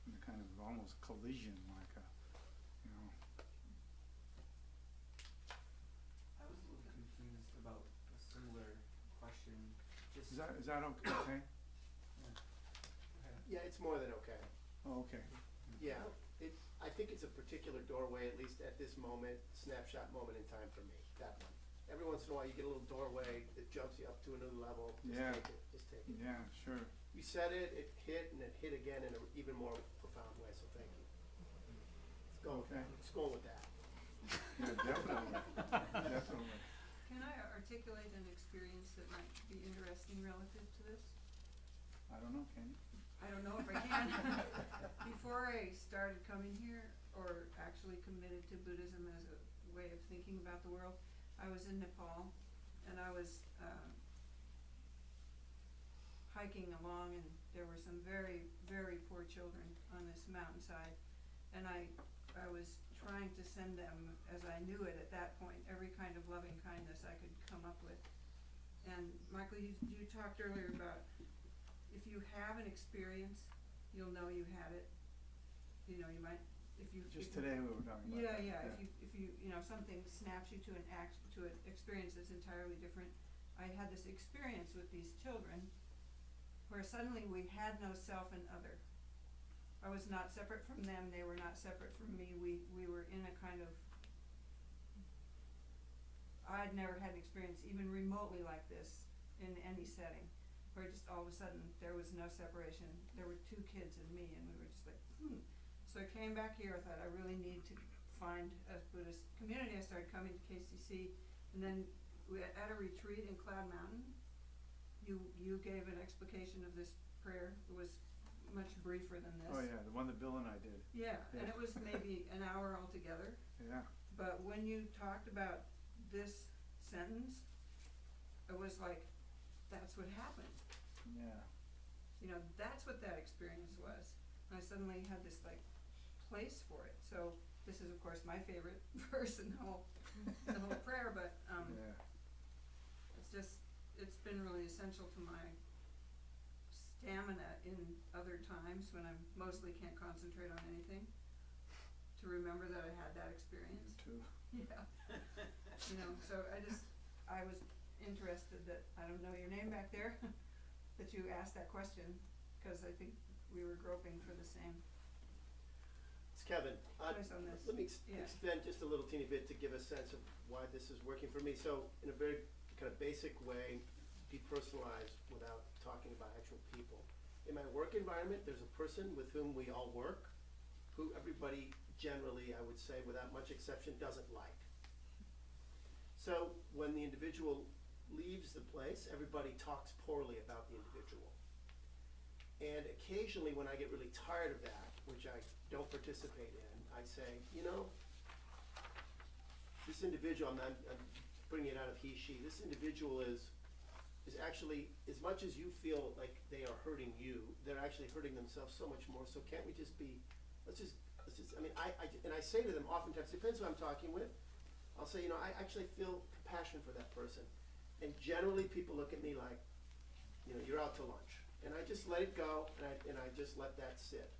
in a kind of almost collision, like a, you know. I was a little confused about a similar question. Just Is that okay? Yeah, it's more than okay. Oh, okay. Yeah, I think it's a particular doorway, at least at this moment, snapshot moment in time for me, that one. Every once in a while, you get a little doorway that jumps you up to another level. Yeah. Just take it. Yeah, sure. You said it, it hit, and it hit again in an even more profound way, so thank you. Let's go with that. Yeah, definitely. Definitely. Can I articulate an experience that might be interesting relative to this? I don't know, can you? I don't know if I can. Before I started coming here, or actually committed to Buddhism as a way of thinking about the world, I was in Nepal, and I was hiking along, and there were some very, very poor children on this mountainside, and I was trying to send them, as I knew it at that point, every kind of loving kindness I could come up with. And Michael, you talked earlier about if you have an experience, you'll know you had it. You know, you might, if you... Just today we were talking about Yeah, that. yeah, if you, you know, something snaps you to an experience that's entirely different. I had this experience with these children where suddenly we had no self and other. I was not separate from them, they were not separate from me. We were in a kind of... I'd never had an experience even remotely like this in any setting, where just all of a sudden there was no separation. There were two kids and me, and we were just like, So I came back here, I thought I really need to find a Buddhist community. I started coming to KCC, and then at a retreat in Cloud Mountain, you gave an explication of this prayer. It was much briefer than this. Oh, yeah, the one that Bill and I did. Yeah, and Yeah. it was maybe an hour altogether, Yeah, but when you talked about this sentence, it was like, that's what happened. yeah. You know, that's what that experience was. I suddenly had this like place for it. So this is of course my favorite verse in the whole prayer, but Yeah. it's been really essential to my stamina in other times when I mostly can't concentrate on anything, to remember that I had that experience. Too. Yeah. You know, so I was interested that, I don't know your name back there, that you asked that question, cause I think we were groping for the same It's Kevin. place on this. Let me Yeah. extend just a little teeny bit to give a sense of why this is working for me. So in a very kind of basic way, depersonalized without talking about actual people. In my work environment, there's a person with whom we all work, who everybody generally, I would say, without much exception, doesn't like. So when the individual leaves the place, everybody talks poorly about the individual. And occasionally when I get really tired of that, which I don't participate in, I say, you know, this individual, I'm bringing it out of he, she, this individual is actually, as much as you feel like they are hurting you, they're actually hurting themselves so much more, so can't we just be, let's just, I mean, and I say to them oftentimes, depends who I'm talking with, I'll say, you know, I actually feel compassion for that person. And generally people look at me like, you know, you're out to lunch. And I just let it go, and I just let that sit.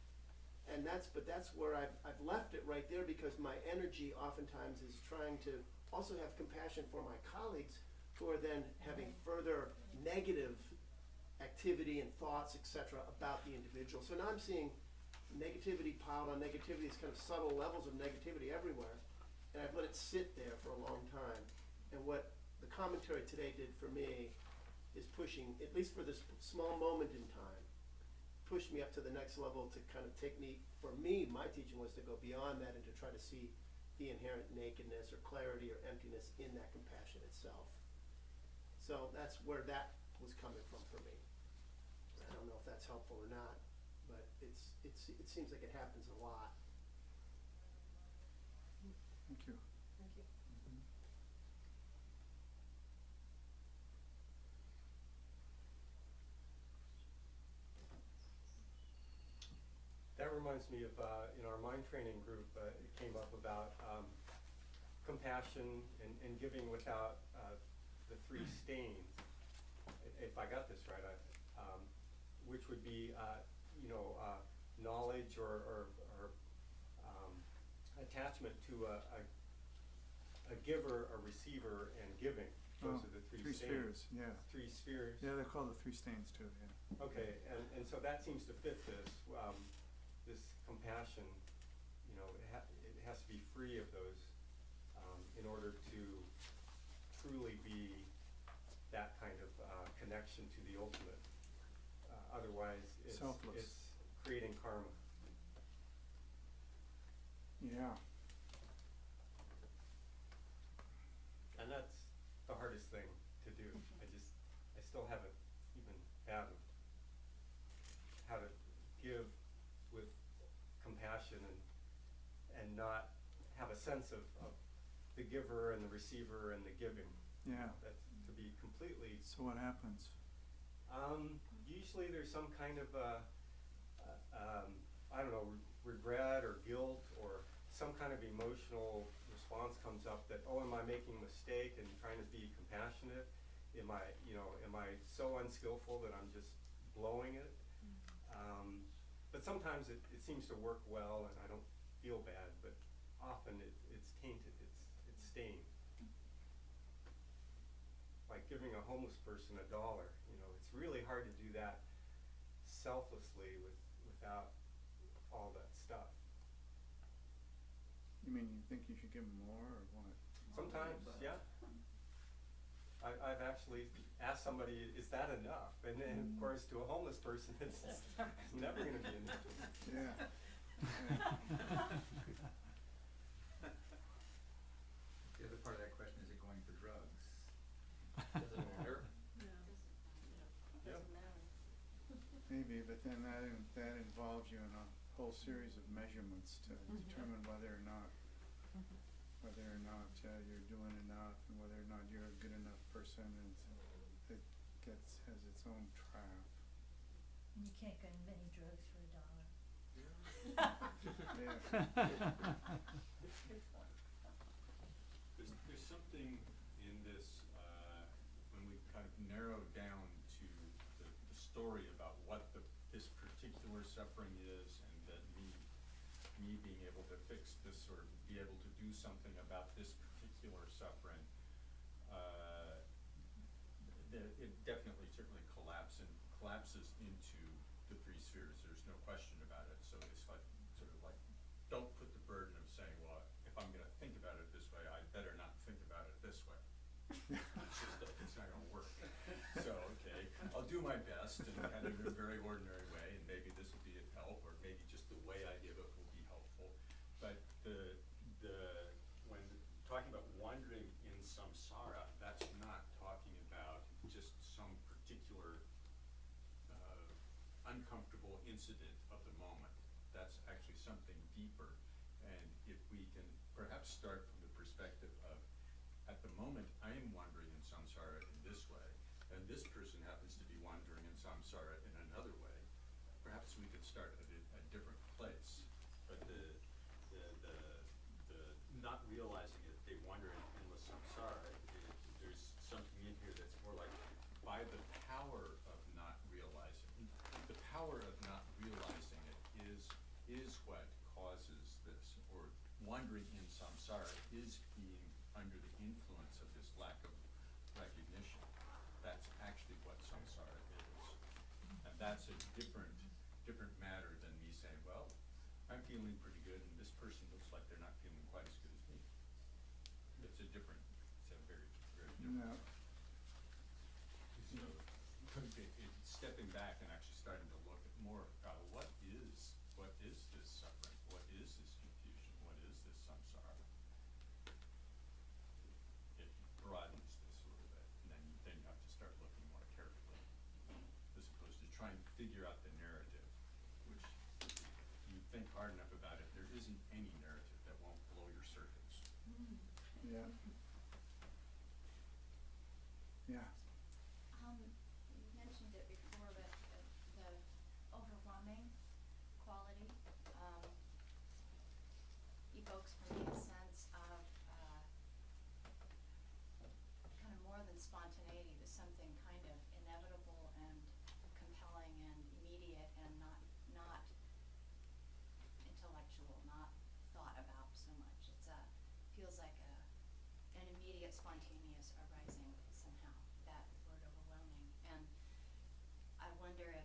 And that's where I've left it right there, because my energy oftentimes is trying to also have compassion for my colleagues who are then having further negative activity and thoughts, etc., about the individual. So now I'm seeing negativity piled on negativity, these kind of subtle levels of negativity everywhere, and I've let it sit there for a long time. And what the commentary today did for me is pushing, at least for this small moment in time, pushed me up to the next level to kind of take me, for me, my teaching was to go beyond that and to try to see the inherent nakedness or clarity or emptiness in that compassion itself. So that's where that was coming from for me. I don't know if that's helpful or not, but it seems like it happens a lot. Thank you. Thank you. That reminds me of, in our mind training group, it came up about compassion and giving without the three stains. If I got this right, which would be, knowledge or attachment to a giver, a receiver, and giving. Those are the three stains. spheres, yeah. Three spheres. Yeah, they're called the three stains too, yeah. Okay, and so that seems to fit this, this compassion, you know, it has to be free of those, in order to truly be that kind of, connection to the ultimate. Otherwise, Selfless. it's creating karma. Yeah. And that's the hardest thing to do. I still haven't even fathomed how to give with compassion and not have a sense of the giver and the receiver and the giving. Yeah. That's to be completely. So what happens? Usually there's some kind of I don't know, regret or guilt or some kind of emotional response comes up that, oh, am I making a mistake and trying to be compassionate? Am I so unskillful that I'm just blowing it? But sometimes it seems to work well and I don't feel bad, but often it's tainted, it's stained. Like giving a homeless person $1, it's really hard to do that selflessly without all that stuff. You mean you think you should give them more or what? Sometimes, yeah. I've actually asked somebody, is that enough? And then, of course, to a homeless person, it's never going to be enough. Yeah. The other part of that question, is it going for drugs? Does it matter? No. Yeah. Maybe, but then that involves you in a whole series of measurements to determine whether or not you're doing enough and whether or not you're a good enough person, and it has its own trap. And you can't get many drugs for $1. Yeah. There's something in this, when we kind of narrow down to the story about what this particular suffering is, and that me being able to fix this or be able to do something about this particular suffering, it definitely certainly collapses into the three spheres. There's no question about it. So it's like sort of like, don't put the burden of saying, well, if I'm going to think about it this way, I better not think about it this way. It's not going to work. So okay, I'll do my best in kind of a very ordinary way, and maybe this will be of help, or maybe just the way I give it will be helpful. But when talking about wandering in samsara, that's not talking about just some particular uncomfortable incident of the moment. That's actually something deeper. And if we can perhaps start from the perspective of, at the moment I am wandering in samsara in this way, and this person happens to be wandering in samsara in another way, perhaps we could start at a different place. But the not realizing it, they wander in endless samsara, there's something in here that's more like, by the power of not realizing, the power of not realizing it is what causes this, or wandering in samsara is being under the influence of this lack of recognition. That's actually what samsara is. And that's a different matter than me saying, well, I'm feeling pretty good, and this person looks like they're not feeling quite as good as me. It's a very, very different. No. So, stepping back and actually starting to look at more, what is this suffering? What is this confusion? What is this samsara? It broadens this a little bit, and then you have to start looking more carefully, as opposed to trying to figure out the narrative, which, if you think hard enough about it, there isn't any narrative that won't blow your circuits. Yeah. Yeah. You mentioned it before, but the overwhelming quality evokes for me a sense of kind of more than spontaneity, but something kind of inevitable and compelling and immediate and not intellectual, not thought about so much. It's feels like an immediate, spontaneous arising somehow, that word overwhelming. And I wonder if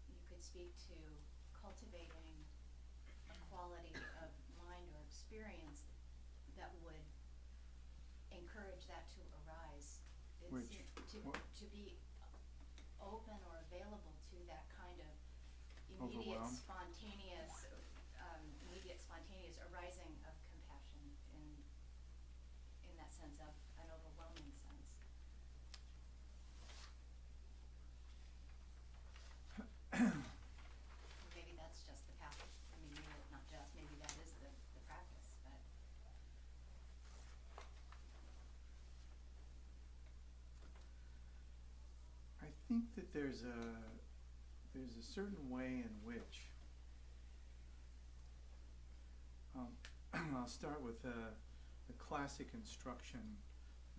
you could speak to cultivating a quality of mind or experience that would encourage that to arise. To be open or available to that kind of immediate Overwhelmed. spontaneous arising of compassion in that sense of an overwhelming sense. Maybe that's just the path. I mean, maybe not just, maybe that is the practice, but I think that there's a certain way in which I'll start with the classic instruction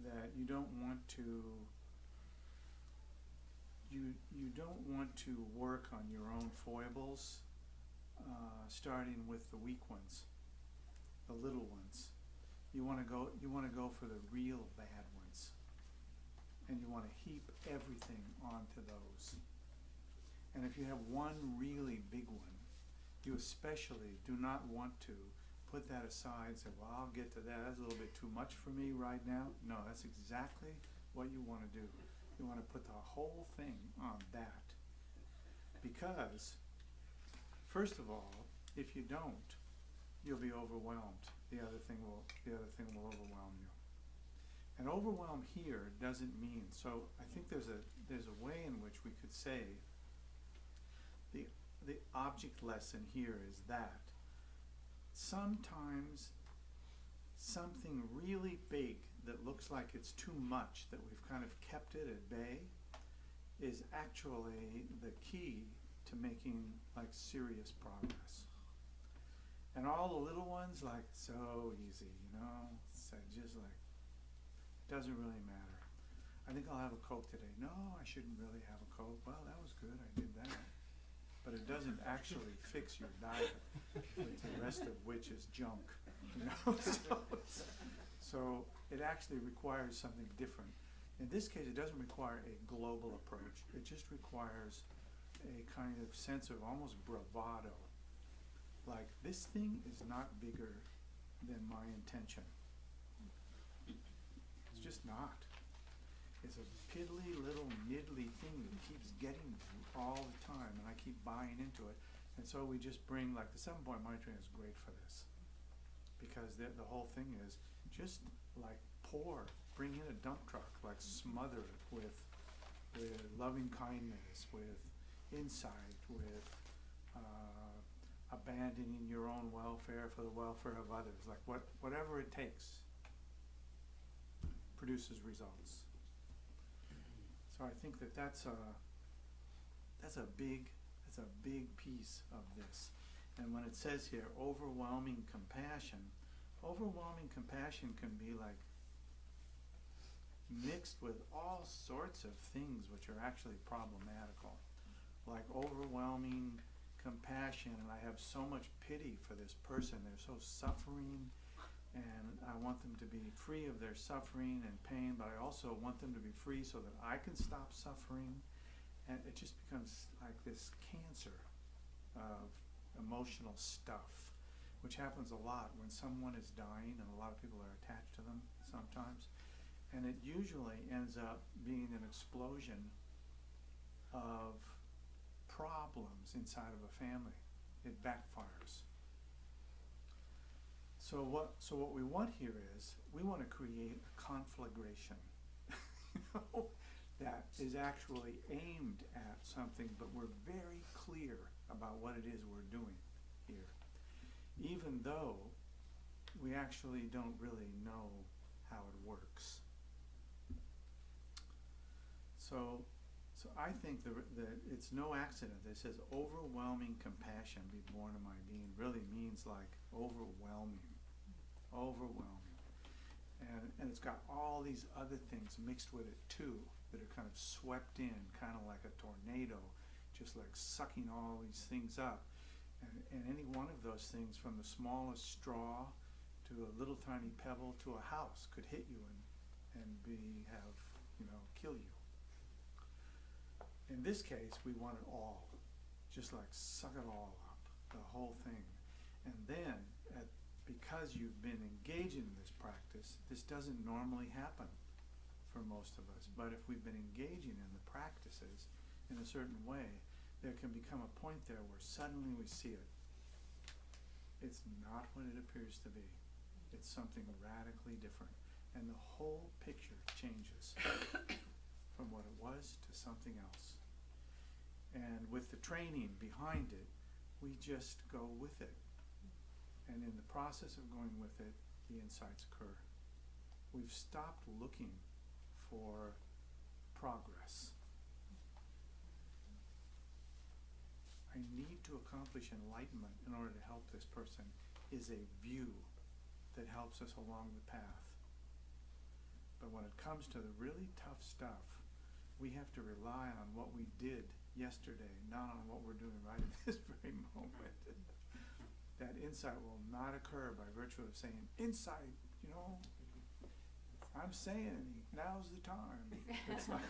that you don't want to work on your own foibles, starting with the weak ones, the little ones. You want to go for the real bad ones, and you want to heap everything onto those. And if you have one really big one, you especially do not want to put that aside and say, well, I'll get to that. That's a little bit too much for me right now. No, that's exactly what you want to do. You want to put the whole thing on that. Because, first of all, if you don't, you'll be overwhelmed. The other thing will overwhelm you. And overwhelm here doesn't mean, so I think there's a way in which we could say the object lesson here is that sometimes something really big that looks like it's too much, that we've kind of kept it at bay, is actually the key to making like serious progress. And all the little ones, like, so easy, you know, so just like, doesn't really matter. I think I'll have a Coke today. No, I shouldn't really have a Coke. Well, that was good, I did that. But it doesn't actually fix your diet, the rest of which is junk, you know? So it actually requires something different. In this case, it doesn't require a global approach. It just requires a kind of sense of almost bravado. Like, this thing is not bigger than my intention. It's just not. It's a piddly little niddly thing that keeps getting me all the time, and I keep buying into it. And so we just bring, like, the 7-point money train is great for this, because the whole thing is just like bring in a dump truck, like smother it with loving kindness, with insight, with abandoning your own welfare for the welfare of others. Like whatever it takes produces results. So I think that's a big piece of this. And when it says here, overwhelming compassion can be like mixed with all sorts of things which are actually problematical. Like overwhelming compassion, and I have so much pity for this person. They're so suffering, and I want them to be free of their suffering and pain, but I also want them to be free so that I can stop suffering. And it just becomes like this cancer of emotional stuff, which happens a lot when someone is dying, and a lot of people are attached to them sometimes. And it usually ends up being an explosion of problems inside of a family. It backfires. So what we want here is, we want to create a conflagration that is actually aimed at something, but we're very clear about what it is we're doing here, even though we actually don't really know how it works. So I think that it's no accident that it says overwhelming compassion be born of my being really means like overwhelming. And it's got all these other things mixed with it too, that are kind of swept in, kind of like a tornado, just like sucking all these things up. And any one of those things, from the smallest straw to a little tiny pebble to a house, could hit you and kill you. In this case, we want it all, just like suck it all up, the whole thing. And then, because you've been engaging in this practice, this doesn't normally happen for most of us. But if we've been engaging in the practices in a certain way, there can become a point there where suddenly we see it. It's not what it appears to be. It's something radically different. And the whole picture changes from what it was to something else. And with the training behind it, we just go with it. And in the process of going with it, the insights occur. We've stopped looking for progress. I need to accomplish enlightenment in order to help this person is a view that helps us along the path. But when it comes to the really tough stuff, we have to rely on what we did yesterday, not on what we're doing right at this very moment. That insight will not occur by virtue of saying, insight, I'm saying, now's the time. It's not,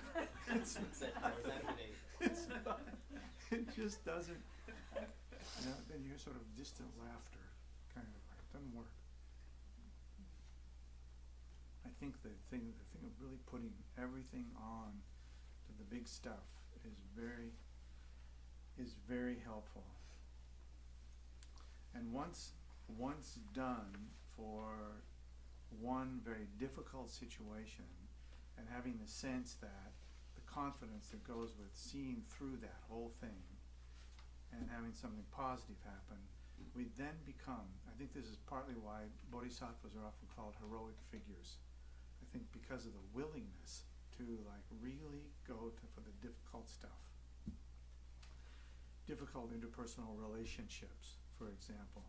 it just doesn't, then you hear sort of distant laughter, kind of like, it doesn't work. I think the thing of really putting everything on to the big stuff is very helpful. And once done for one very difficult situation, and having the sense that the confidence that goes with seeing through that whole thing, and having something positive happen, we then become, I think this is partly why bodhisattvas are often called heroic figures. I think because of the willingness to like really go for the difficult stuff. Difficult interpersonal relationships, for example.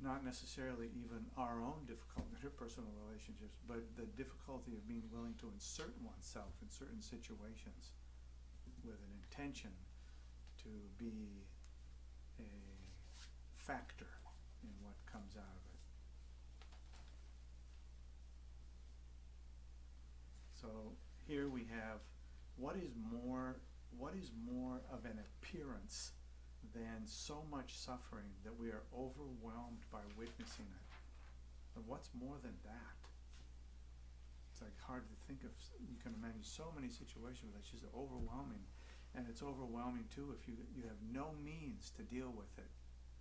Not necessarily even our own difficult interpersonal relationships, but the difficulty of being willing to insert oneself in certain situations with an intention to be a factor in what comes out of it. So here we have what is more of an appearance than so much suffering that we are overwhelmed by witnessing it. And what's more than that? It's like hard to think of. You can imagine so many situations where it's just overwhelming, and it's overwhelming too if you have no means to deal with it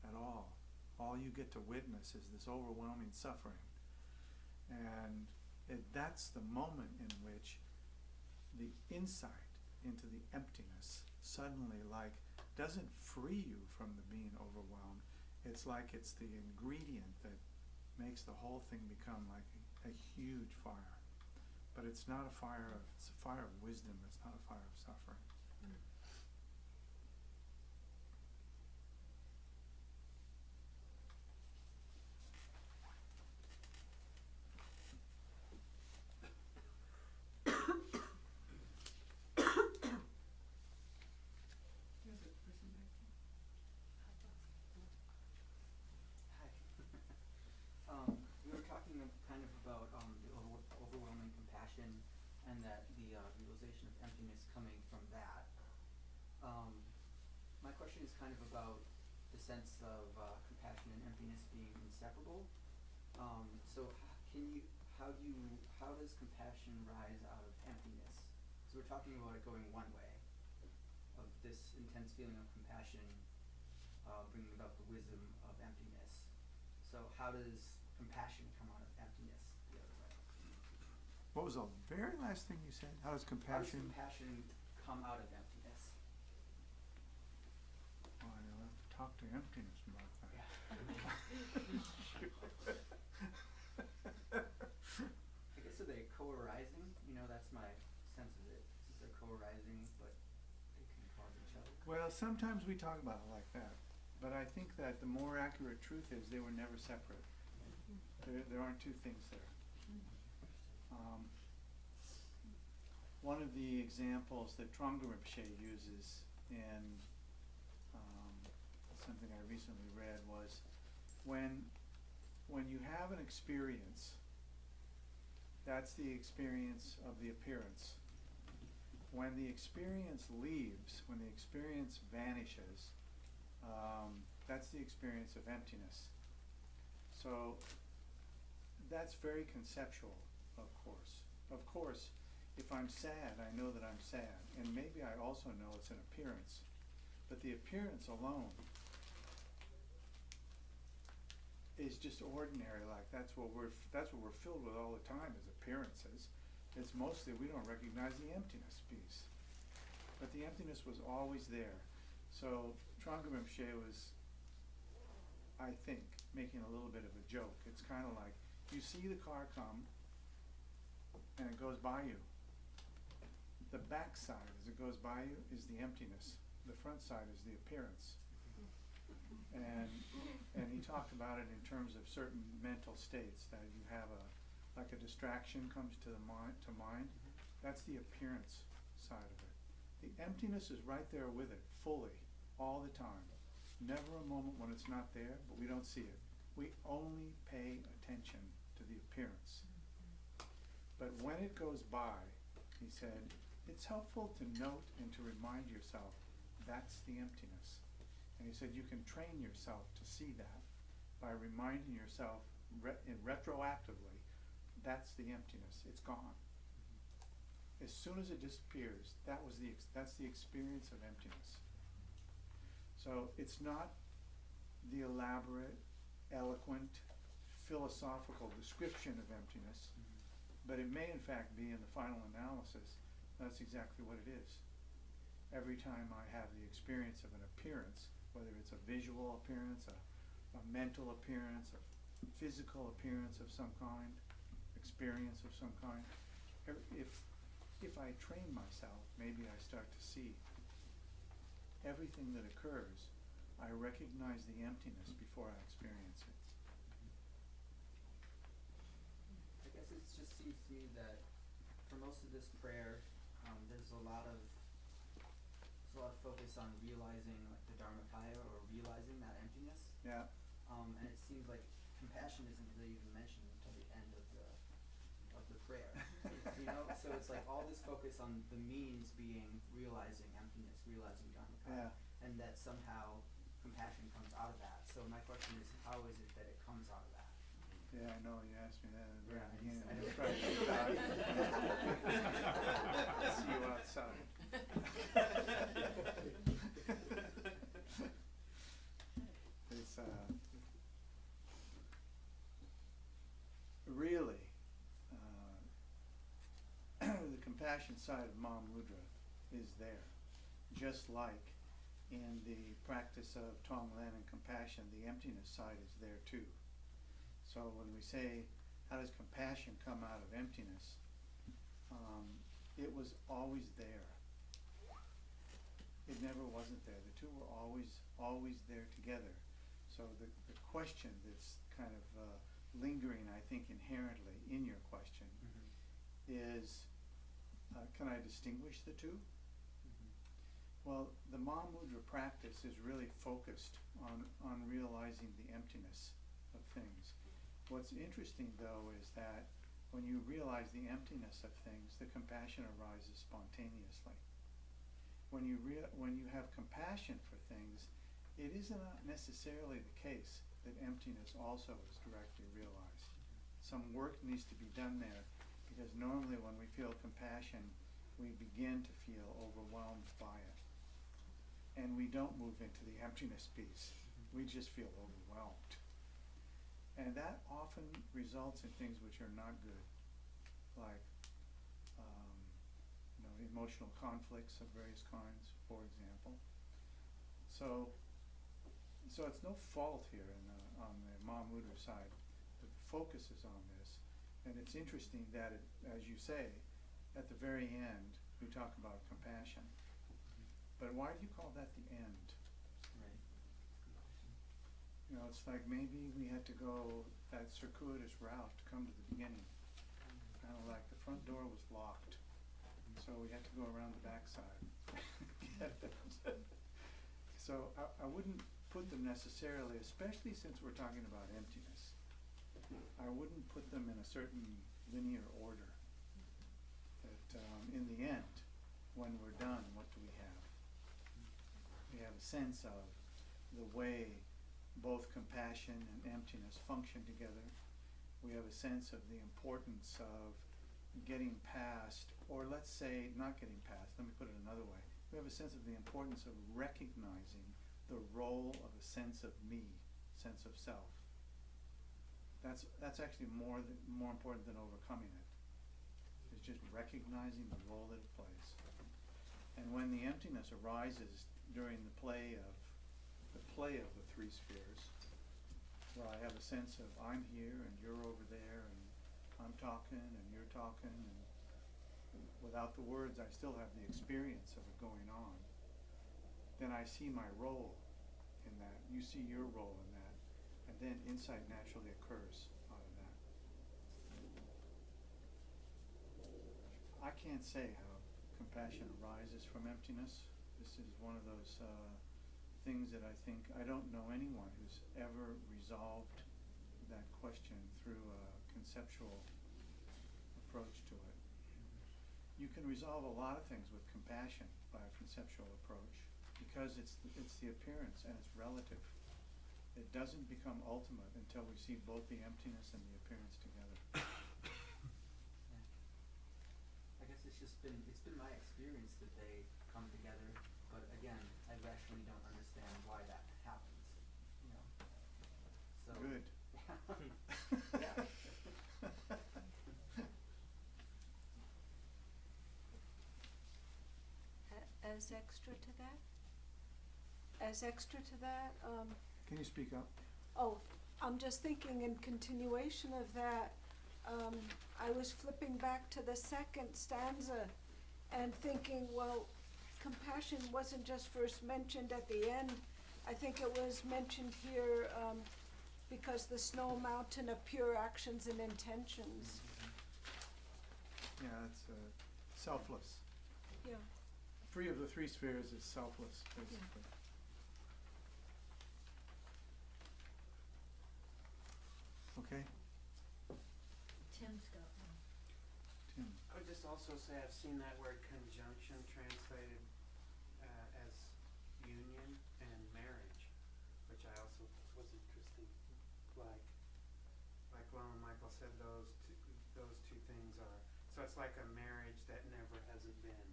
at all. All you get to witness is this overwhelming suffering, and that's the moment in which the insight into the emptiness suddenly doesn't free you from the being overwhelmed. It's like it's the ingredient that makes the whole thing become like a huge fire. But it's not a fire it's a fire of wisdom, it's not a fire of suffering. There's a person back there. Hi. We were talking kind of about the overwhelming compassion and that the realization of emptiness coming from that. My question is kind of about the sense of compassion and emptiness being inseparable. So how does compassion rise out of emptiness? So we're talking about it going one way, of this intense feeling of compassion bringing about the wisdom of emptiness. So how does compassion come out of emptiness the other way? What was the very last thing you said? How does compassion? How does compassion come out of emptiness? Oh, you'll have to talk to emptiness about that. Yeah. I guess are they co-arising? That's my sense of it. They're co-arising, but they can cause each other. Well, sometimes we talk about it like that, but I think that the more accurate truth is they were never separate. There aren't two things there. One of the examples that Trungpa Rinpoche uses in something I recently read was when you have an experience, that's the experience of the appearance. When the experience leaves, when the experience vanishes, that's the experience of emptiness. So that's very conceptual, of course. Of course, if I'm sad, I know that I'm sad, and maybe I also know it's an appearance. But the appearance alone is just ordinary. Like that's what we're filled with all the time is appearances. It's mostly we don't recognize the emptiness piece, but the emptiness was always there. So Trungpa Rinpoche was, I think, making a little bit of a joke. It's kind of like you see the car come and it goes by you. The back side as it goes by you is the emptiness. The front side is the appearance. And he talked about it in terms of certain mental states, that you have like a distraction comes to the mind. That's the appearance side of it. The emptiness is right there with it, fully, all the time. Never a moment when it's not there, but we don't see it. We only pay attention to the appearance. But when it goes by, he said, it's helpful to note and to remind yourself that's the emptiness. And he said you can train yourself to see that by reminding yourself retroactively, that's the emptiness, it's gone. As soon as it disappears, that's the experience of emptiness. So it's not the elaborate, eloquent, philosophical description of emptiness, but it may in fact be in the final analysis, that's exactly what it is. Every time I have the experience of an appearance, whether it's a visual appearance, a mental appearance, a physical appearance of some kind, experience of some kind. If I train myself, maybe I start to see everything that occurs. I recognize the emptiness before I experience it. I guess it just seems to me that for most of this prayer, there's a lot of focus on realizing like the Dharmakaya or realizing that emptiness. Yeah. And it seems like compassion isn't really even mentioned until the end of the prayer. You know, so it's like all this focus on the means being realizing emptiness, realizing Dharmakaya, and that somehow compassion comes out of that. So my question is, how is it that it comes out of that? Yeah, I know, you asked me that at the very Yeah, beginning. I I know. was trying to see you outside. It's really the compassion side of Mahamudra is there, just like in the practice of Tonglen and compassion, the emptiness side is there too. So when we say, how does compassion come out of emptiness? It was always there. It never wasn't there. The two were always there together. So the question that's kind of lingering, I think, inherently in your question is, can I distinguish the two? Well, the Mahamudra practice is really focused on realizing the emptiness of things. What's interesting, though, is that when you realize the emptiness of things, the compassion arises spontaneously. When you have compassion for things, it is not necessarily the case that emptiness also is directly realized. Some work needs to be done there, because normally when we feel compassion, we begin to feel overwhelmed by it. And we don't move into the emptiness piece. We just feel overwhelmed. And that often results in things which are not good, like emotional conflicts of various kinds, for example. So it's no fault here on the Mahamudra side, but the focus is on this. And it's interesting that, as you say, at the very end, we talk about compassion. But why do you call that the end? Right. You know, it's like maybe we had to go that circuitous route to come to the beginning. Kind of like the front door was locked, so we had to go around the backside. So I wouldn't put them necessarily, especially since we're talking about emptiness, I wouldn't put them in a certain linear order. That in the end, when we're done, what do we have? We have a sense of the way both compassion and emptiness function together. We have a sense of the importance of getting past, or let's say not getting past, let me put it another way. We have a sense of the importance of recognizing the role of a sense of me, sense of self. That's actually more important than overcoming it. It's just recognizing the role that it plays. And when the emptiness arises during the play of the three spheres, where I have a sense of I'm here and you're over there and I'm talking and you're talking, and without the words I still have the experience of it going on, then I see my role in that, you see your role in that, and then insight naturally occurs out of that. I can't say how compassion arises from emptiness. This is one of those things that I think, I don't know anyone who's ever resolved that question through a conceptual approach to it. You can resolve a lot of things with compassion by a conceptual approach, because it's the appearance and it's relative. It doesn't become ultimate until we see both the emptiness and the appearance together. I guess it's been my experience that they come together, but again, I rationally don't understand why that happens, you know. So Good. Yeah. As extra to that, as extra to that, Can you speak up? oh, I'm just thinking in continuation of that, I was flipping back to the second stanza and thinking, well, compassion wasn't just first mentioned at the end. I think it was mentioned here, because the snow mountain of pure actions and intentions. Yeah, it's selfless. Yeah. Free of the three spheres is selfless, basically. Okay, Tim's got one. Tim. I would just also say I've seen that word conjunction translated as union and marriage, which I also was interesting. Like Lama Michael said, those two things are, so it's like a marriage that never hasn't been.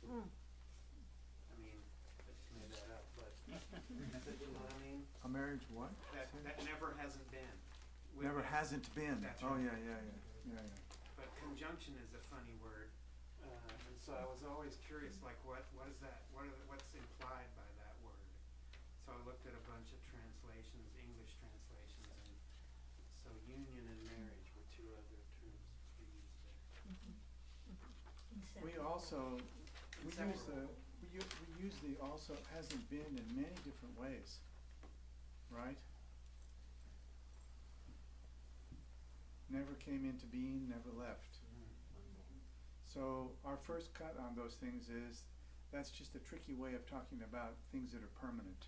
I mean, I just made that up, but you know what I mean? A marriage what? That never hasn't been. Never hasn't been. That's Oh, right. yeah. But conjunction is a funny word, and so I was always curious, like what is that? What's implied by that word? So I looked at a bunch of translations, English translations, and so union and marriage were two other terms we used there. We also, we Inseparable. use the also hasn't been in many different ways, right? Never came into being, never left. So our first cut on those things is, that's just a tricky way of talking about things that are permanent.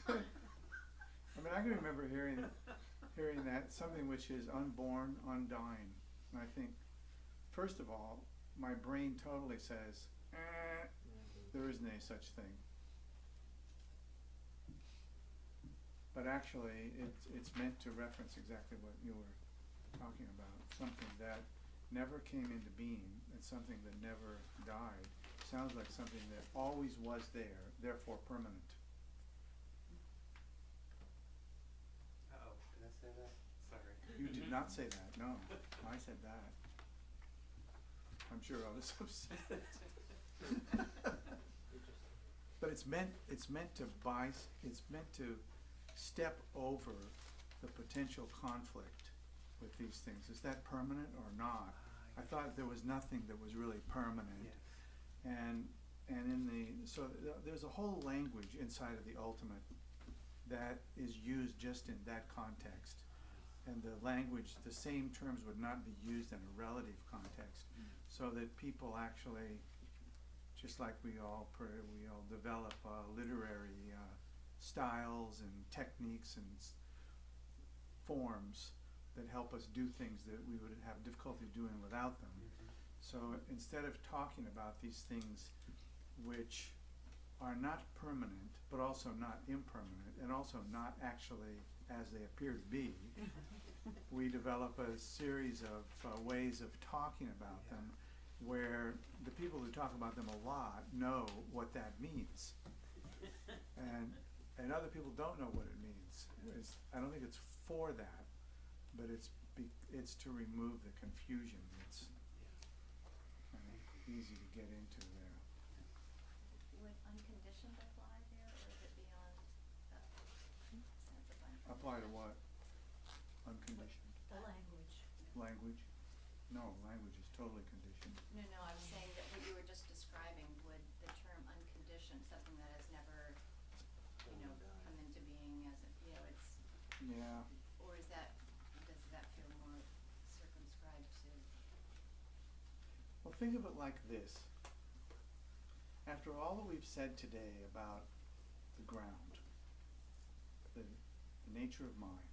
I mean, I can remember hearing that, something which is unborn, undying. And I think, first of all, my brain totally says, there isn't any such thing. But actually, it's meant to reference exactly what you were talking about. Something that never came into being and something that never died. Sounds like something that always was there, therefore permanent. Uh-oh, did I say that? Sorry. You did not say that, no. I said that. I'm sure others have said it. But it's meant to step over the potential conflict with these things. Is that permanent or not? I thought there was nothing that was really permanent. Yes. And there's a whole language inside of the ultimate that is used just in that context. And the language, the same terms would not be used in a relative context. So that people actually, just like we all develop literary styles and techniques and forms that help us do things that we would have difficulty doing without them. So instead of talking about these things which are not permanent, but also not impermanent, and also not actually as they appear to be, we develop a series of ways of talking about them where the people who talk about them a lot know what that means. And other people don't know what it means. I don't think it's for that, but it's to remove the confusion. It's easy to get into there. Would unconditioned apply here, or is it beyond that sense of unconditioned? Apply to what? Unconditioned? The language. Language? No, language is totally conditioned. No, I was saying that what you were just describing, would the term unconditioned, something that has never, come into being as it's, Yeah. or does that feel more circumscribed to? Well, think of it like this. After all that we've said today about the ground, the nature of mind,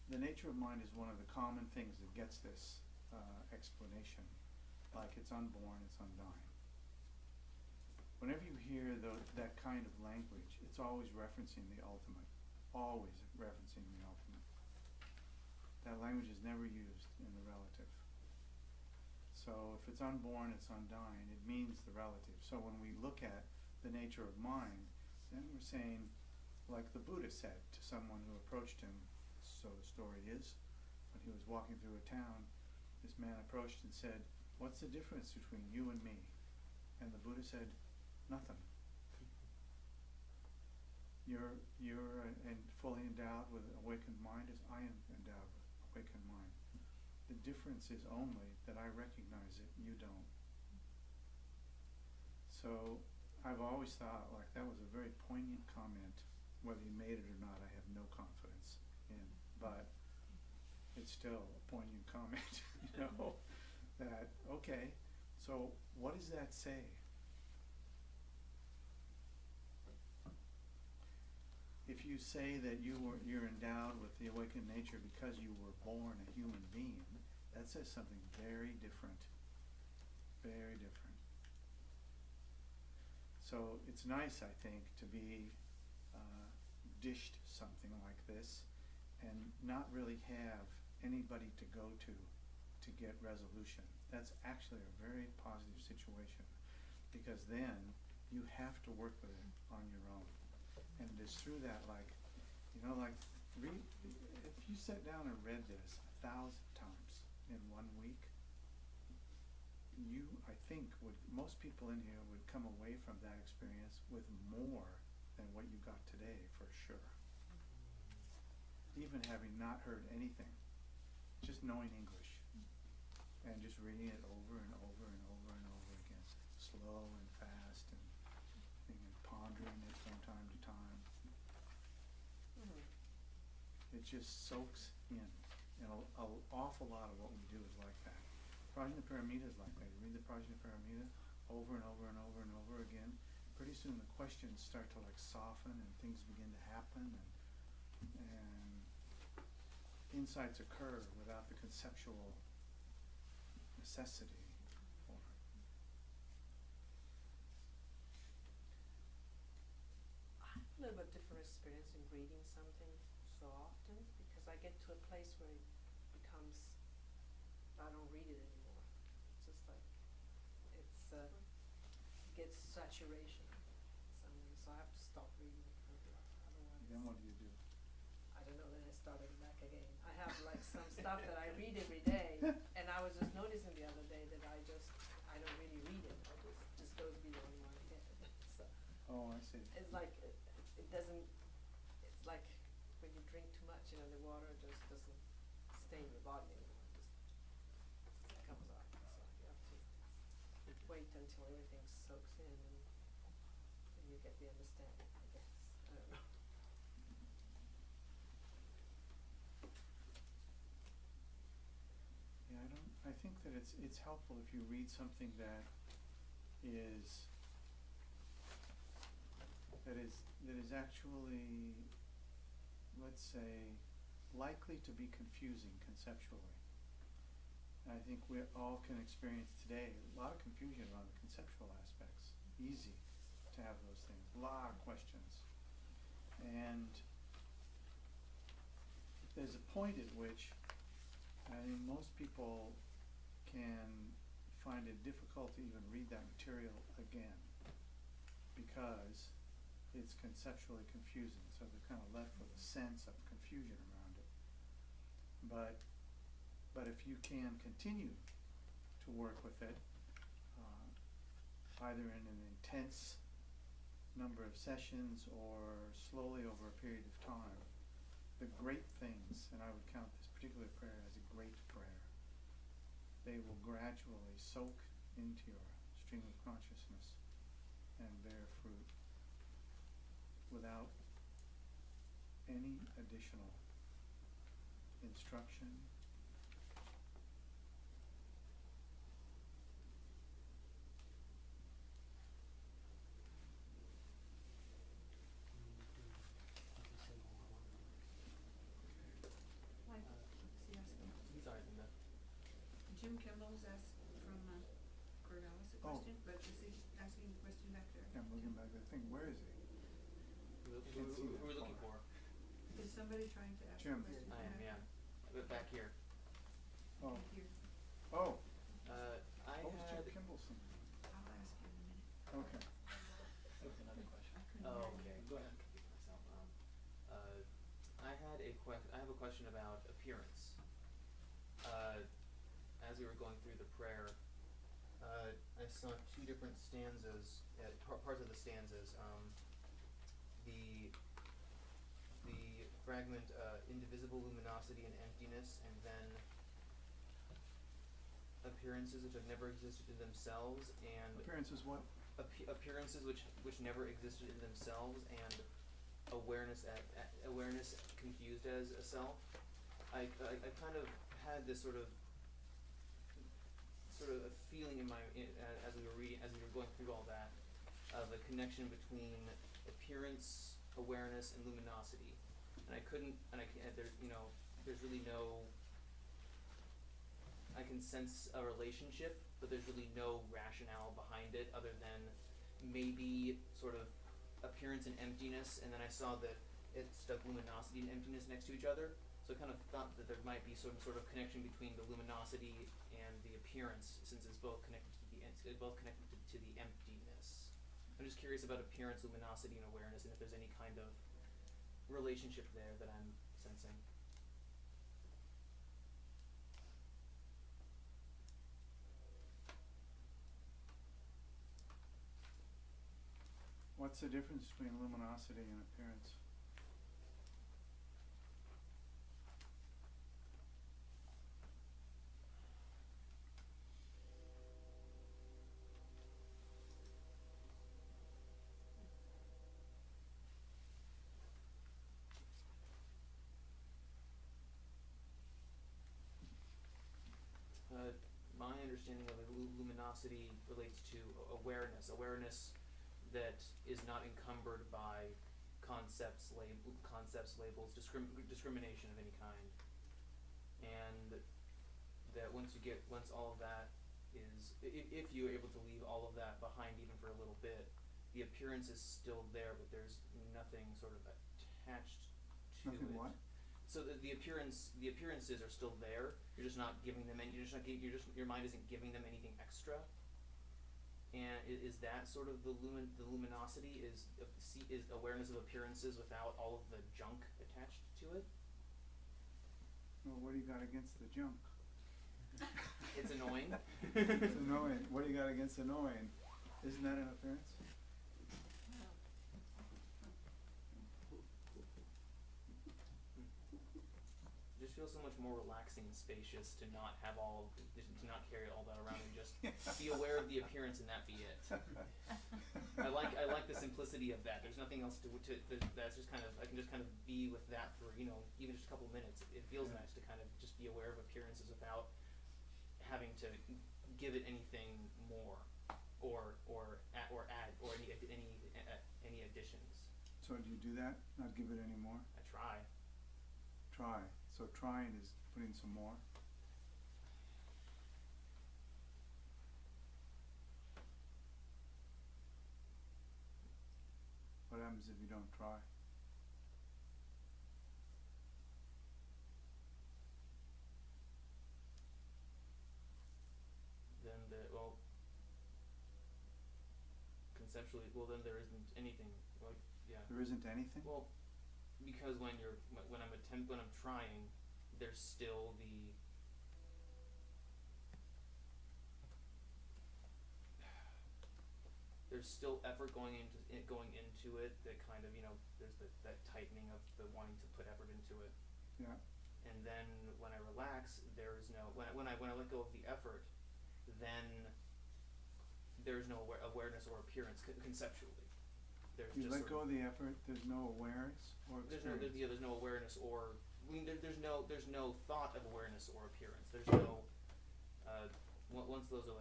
the nature of mind is one of the common things that gets this explanation. Like it's unborn, it's undying. Whenever you hear that kind of language, it's always referencing the ultimate. Always referencing the ultimate. That language is never used in the relative. So if it's unborn, it's undying, it means the relative. So when we look at the nature of mind, then we're saying, like the Buddha said to someone who approached him, so the story is, when he was walking through a town, this man approached and said, "What's the difference between you and me?" And the Buddha said, "Nothing. You're and fully endowed with awakened mind as I am endowed with awakened mind. The difference is only that I recognize it, you don't." So I've always thought like that was a very poignant comment. Whether he made it or not, I have no confidence in, but it's still a poignant comment, you know, that, okay, so what does that say? If you say that you're endowed with the awakened nature because you were born a human being, that says something very different. Very different. So it's nice, I think, to be dished something like this and not really have anybody to go to get resolution. That's actually a very positive situation, because then you have to work with it on your own. And it is through that, like, you know, like, if you sat down and read this 1,000 times in 1 week, you, I think, most people in here would come away from that experience with more than what you got today, for sure. Even having not heard anything, just knowing English and just reading it over and over and over and over again, slow and fast, and pondering it from time to time. It just soaks in, and an awful lot of what we do is like that. Prajna Paramita is like that. You read the Prajna Paramita over and over and over and over again. Pretty soon the questions start to like soften and things begin to happen, and insights occur without the conceptual necessity for it. I have a little bit different experience in reading something so often, because I get to a place where it becomes, I don't read it anymore. It's just like, gets saturation somewhere, so I have to stop reading it further. Otherwise, Then what do? I don't know, then I started back again. I have like some stuff that I read every day, and I was just noticing the other day that I don't really read it. I just goes beyond my head. So Oh, I see. it's like it doesn't. It's like when you drink too much, you know, the water just doesn't stay in your body anymore. It just comes out. So you have to wait until everything soaks in, and you get the understanding, I guess. I don't know. Yeah, I think that it's helpful if you read something that is actually, let's say, likely to be confusing conceptually. And I think we all can experience today a lot of confusion around the conceptual aspects. Easy to have those things, a lot of questions. And there's a point at which I think most people can find it difficult to even read that material again, because it's conceptually confusing, so they're kind of left with a sense of confusion around it. But if you can continue to work with it, either in an intense number of sessions or slowly over a period of time, the great things, and I would count this particular prayer as a great prayer, they will gradually soak into your stream of consciousness and bear fruit without any additional instruction. Sorry, Jim Kimball's asked from Corvallis a question, but is he asking the question back there? I'm looking back at the thing, where is he? Who I can't see that are we looking far. for? Is somebody trying to ask a Jim. question? I am, back yeah. there? But back here. Oh, Right here. oh, I what was Jim had, Kimballson? I'll ask in a minute. Okay. that was another question. I couldn't Oh, hear okay, you. go ahead, confuse myself. I have a question about appearance. As as we were going through the prayer, I saw two different stanzas, parts of the stanzas. The fragment, indivisible luminosity and emptiness, and then appearances which have never existed in themselves, and Appearances what? appearances which never existed in themselves, and awareness awareness confused as a self. I kind of had this sort of a feeling in as we were going through all that, of a connection between appearance, awareness, and luminosity, and I couldn't, and I can't, there's really no, I can sense a relationship, but there's really no rationale behind it other than maybe sort of appearance and emptiness, and then I saw that it stuck luminosity and emptiness next to each other, so I kind of thought that there might be some sort of connection between the luminosity and the appearance, since it's both connected to the emptiness. I'm just curious about appearance, luminosity, and awareness, and if there's any kind of relationship there that I'm sensing. What's the difference between luminosity and appearance? My understanding of luminosity relates to awareness that is not encumbered by concepts, labels, discrimination of any kind, and that once all of that is, if you're able to leave all of that behind even for a little bit, the appearance is still there, but there's nothing sort of attached to Nothing it. what? So the appearances are still there. You're just not giving them any. Your mind isn't giving them anything extra. And is that sort of the luminosity? Is awareness of appearances without all of the junk attached to it? Well, what do you got against the junk? It's annoying. It's annoying. What do you got against annoying? Isn't that an appearance? It just feels so much more relaxing and spacious to not have to not carry all that around and just be aware of the appearance and that be it. I like the simplicity of that. There's nothing else that's just kind of, I can just kind of be with that for, even just a couple minutes. It feels nice to kind of just be aware of appearances without having to give it anything more or add or any additions. So do you do that? Not give it any more? I try. Try. So trying is putting some more? What happens if you don't try? Then conceptually, then there isn't anything. There isn't anything? Well, because when I'm trying, there's still effort going into it, that kind of, there's that tightening of the wanting to put effort into it. Yeah. And then when I relax, there's no, when I let go of the effort, then there's no awareness or appearance conceptually. There's You just let go of the effort, there's no awareness or experience? There's no awareness or, there's no thought of awareness or appearance. There's no, once those are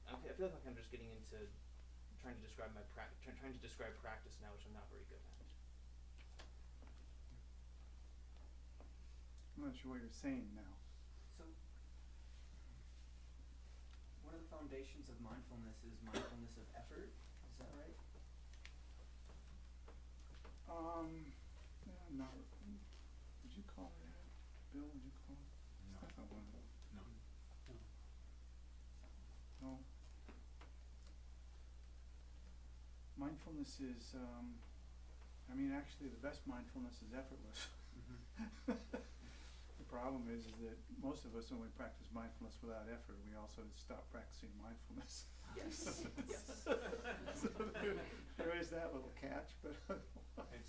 I feel like I'm just getting into trying to describe practice now, which I'm not very good at. I'm not sure what you're saying now. So, one of the foundations of mindfulness is mindfulness of effort. Is that right? Yeah, not, would you call it that? Bill, would you call it? No. It's not one of them. No. No. Mindfulness is, actually the best mindfulness is effortless. Mm-hmm. The problem is that most of us, when we practice mindfulness without effort, we also stop practicing mindfulness. Yes, yes. So there is that little catch, but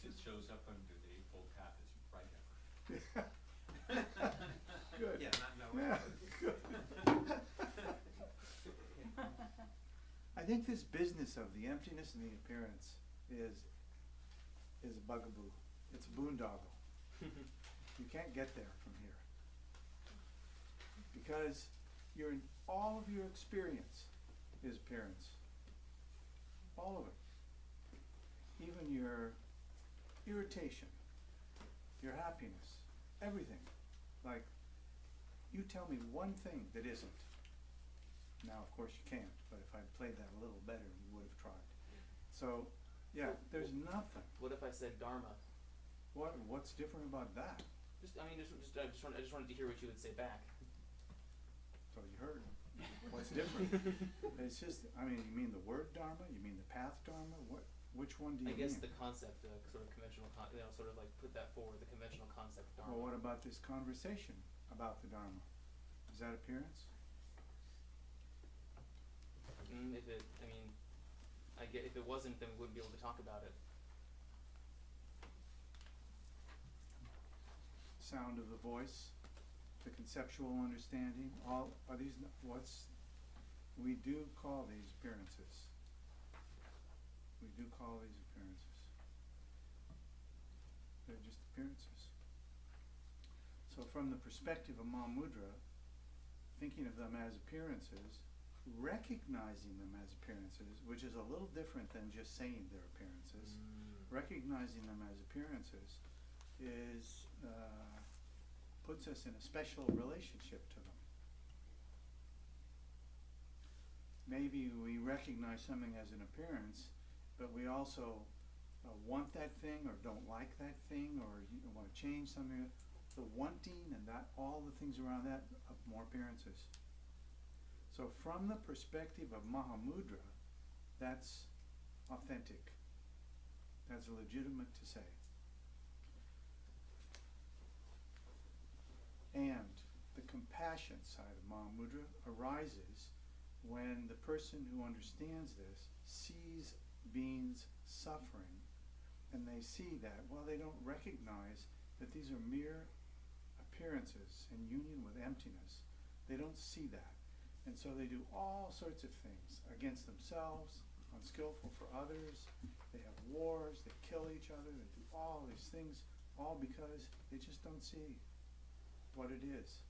It shows up under the Eightfold Path as right effort. good. Yeah, not no Yeah, good. I think this business of the emptiness and the appearance is a bugaboo. It's a boondoggle. You can't get there from here. Because all of your experience is appearance. All of it. Even your irritation, your happiness, everything. Like, you tell me one thing that isn't. Now, of course, you can't, but if I'd played that a little better, you would have tried. So, yeah, there's nothing. What if I said Dharma? What's different about that? I just wanted to hear what you would say back. So you heard. What's different? It's just, you mean the word Dharma? You mean the path Dharma? Which one do you mean? I guess the concept, sort of conventional, sort of like put that forward, the conventional concept Dharma. Well, what about this conversation about the Dharma? Is that appearance? If it wasn't, then we wouldn't be able to talk about it. Sound of the voice, the conceptual understanding, we do call these appearances. We do call these appearances. They're just appearances. So from the perspective of Mahamudra, thinking of them as appearances, recognizing them as appearances, which is a little different than just saying they're appearances, recognizing them as appearances puts us in a special relationship to them. Maybe we recognize something as an appearance, but we also want that thing or don't like that thing, or you want to change something. The wanting and all the things around that are more appearances. So from the perspective of Mahamudra, that's authentic. That's legitimate to say. And the compassion side of Mahamudra arises when the person who understands this sees beings suffering, and they see that, well, they don't recognize that these are mere appearances in union with emptiness. They don't see that. And so they do all sorts of things against themselves, unskillful for others. They have wars, they kill each other, they do all these things, all because they just don't see what it is.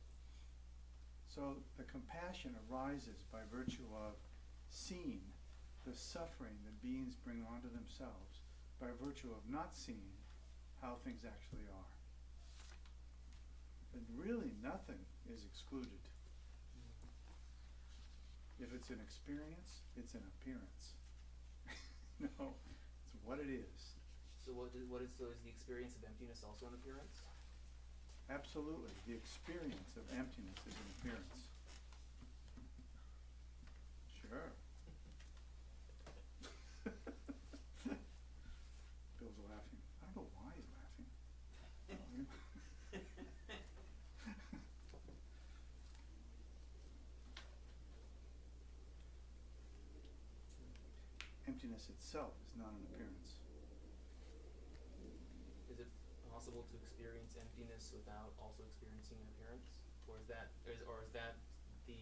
So the compassion arises by virtue of seeing the suffering that beings bring onto themselves, by virtue of not seeing how things actually are. And really nothing is excluded. If it's an experience, it's an appearance. No, it's what it is. So is the experience of emptiness also an appearance? Absolutely. The experience of emptiness is an appearance. Sure. Bill's laughing. I don't know why he's laughing. Emptiness itself is not an appearance. Is it possible to experience emptiness without also experiencing an appearance? Or is that the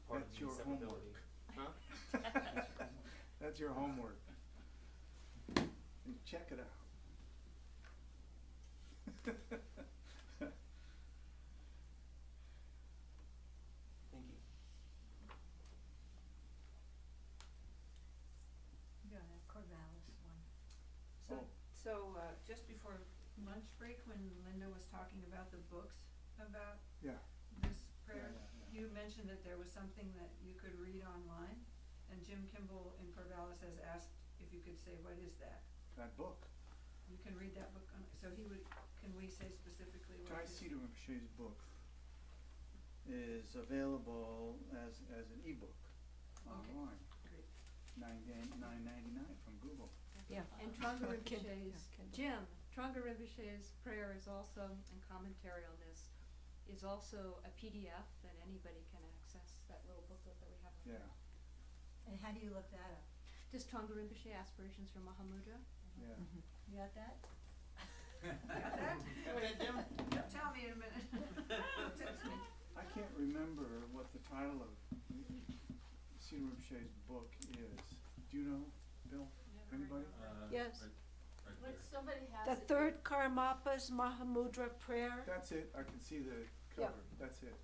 part That's of the your inseparability? Huh? That's your homework. And check it out. Thank you. You got a Corvallis one. Just before lunch break, when Linda was talking about the books about Yeah. this prayer, Yeah. you mentioned that there was something that you could read online, and Jim Kimball in Corvallis has asked if you could say, what is that? That book. You can read that book can we say specifically what Jai it is? Cedar Rinpoche's book is available as an ebook online. Great. $9.99 from Google. Yeah. And Trungpa Kin- Rinpoche's, yeah, Kindle. Jim, Trungpa Rinpoche's prayer is also, and commentary on this, is also a PDF that anybody can access, that little booklet that we have up there. Yeah, And how do you look that up? Just Tonga Rinpoche, Aspirations from Mahamudra. yeah. You got that? Got that? Go ahead, Jim. You'll tell me in a minute. Text me. I can't remember what the title of Cedar Rinpoche's book is. Do you know, Bill? Anybody? Yes. Right When there. somebody has The it, third Karmapa's Mahamudra prayer. That's it, I can see the Yeah. cover, that's it.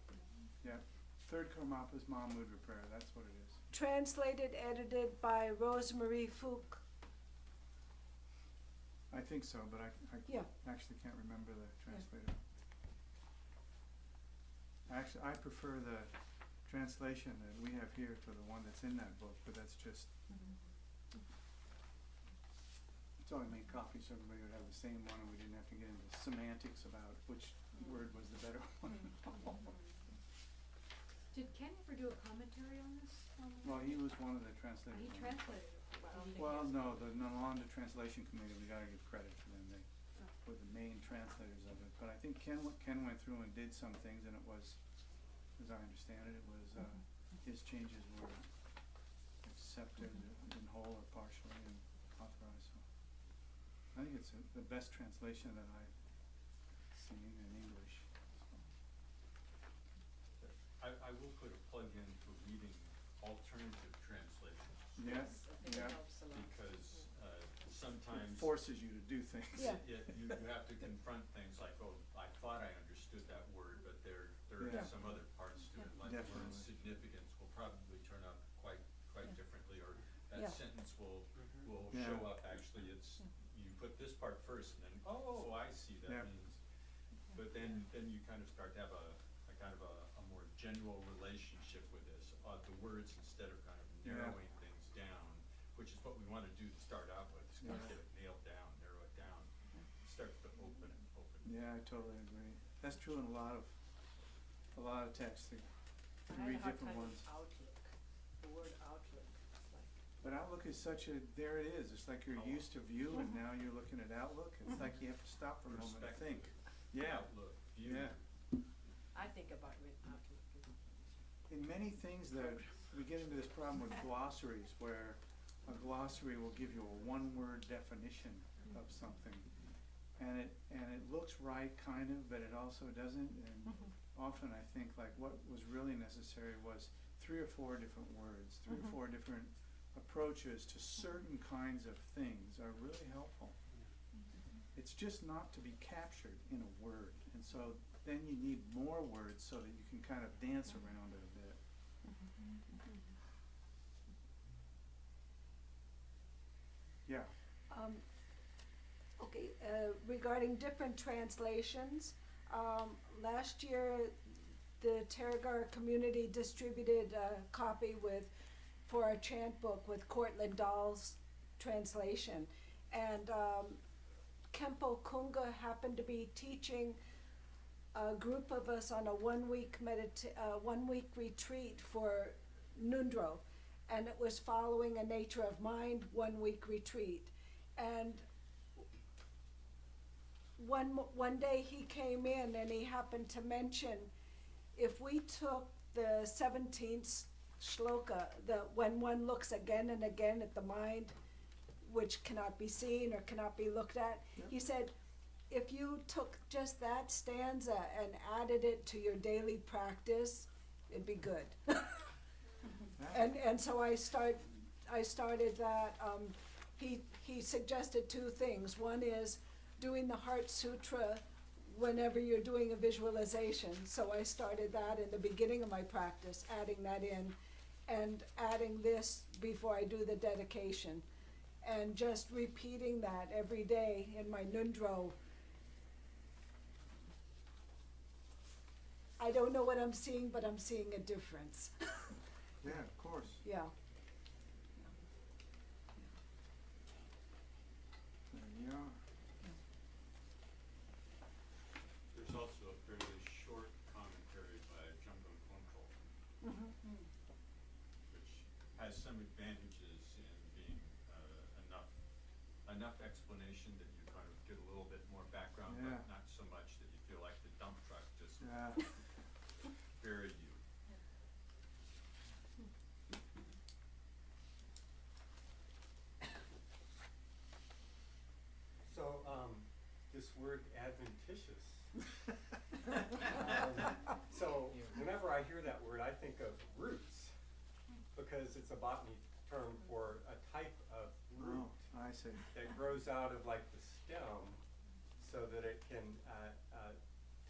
Yeah, third Karmapa's Mahamudra prayer, that's what it is. Translated, edited by Rosemary Fuchs. I think so, but I Yeah. actually can't remember the translator. Actually, I prefer the translation that we have here to the one that's in that book, but that's just, it's only made copies so everybody would have the same one and we didn't have to get into semantics about which word was the better one. Did Ken ever do a commentary on this? Well, he was one of the translators. He on it. translated it. Well, no, the Nalanda Translation Committee, we gotta give credit to them, they Oh. were the main translators of it, but I think Ken went through and did some things and it was, as I understand it, it was, his changes were accepted in whole or partially and authorized, so. I think it's the best translation that I've seen in English, so. I will put a plug in for reading alternative translations. Yeah, I think yeah. it helps a lot. Because It sometimes forces you to do things. Yeah. you have to confront things like, oh, I thought I understood that word, but there Yeah. are some other parts to it, like the word Definitely. significance will probably turn out quite differently, or that Yeah. sentence will Yeah. show up, actually, it's, you put this part first, and then, oh, I see, Yeah. that means, but then you kind of start to have a kind of a more general relationship with this, the words, instead of kind of Yeah. narrowing things down, which is what we wanna do to start out with, is kind of Yeah. get it nailed down, narrow it down, starts to open. Yeah, I totally agree. That's true in a lot of texts, you I read had a hard different time ones. with outlook, the word outlook, it's like, But Outlook is such a, there it is, it's like you're Oh. used to view and now you're looking at Outlook, it's like you have to stop for a moment and Perspective. think. Yeah, Outlook, view. yeah. I think about with outlook. In many things that, we get into this problem with glossaries, where a glossary will give you a one-word definition of something. And it looks right, kind of, but it also doesn't, and often I think like what was really necessary was 3 or 4 different words, 3 or 4 different approaches to certain kinds of things are really helpful. It's just not to be captured in a word, and so then you need more words so that you can kind of dance around it a bit. Yeah. Okay, regarding different translations, last year the Terragar community distributed a copy for our chant book with Cortland Dahl's translation. And Kempo Kunga happened to be teaching a group of us on a one-week retreat for Nundro. And it was following a Nature of Mind 1-week retreat. And one day he came in and he happened to mention, if we took the 17th shloka, when one looks again and again at the mind, which cannot be seen or cannot be looked at, he said, if you took just that stanza and added it to your daily practice, it'd be good. And so I started that. He suggested 2 things. One is doing the Heart Sutra whenever you're doing a visualization. So I started that in the beginning of my practice, adding that in, and adding this before I do the dedication, and just repeating that every day in my Nundro. I don't know what I'm seeing, but I'm seeing a difference. Yeah, of course. Yeah. There you are. There's also a fairly short commentary by Jumbo Conklin, which has some advantages in being enough enough explanation that you kind of get a little bit more background, Yeah. but not so much that you feel like the dump truck just Yeah. buried you. So, this word adventitious. So whenever I hear that word, I think of roots, because it's a botany term for a type of root Oh, I see. that grows out of like the stem, so that it can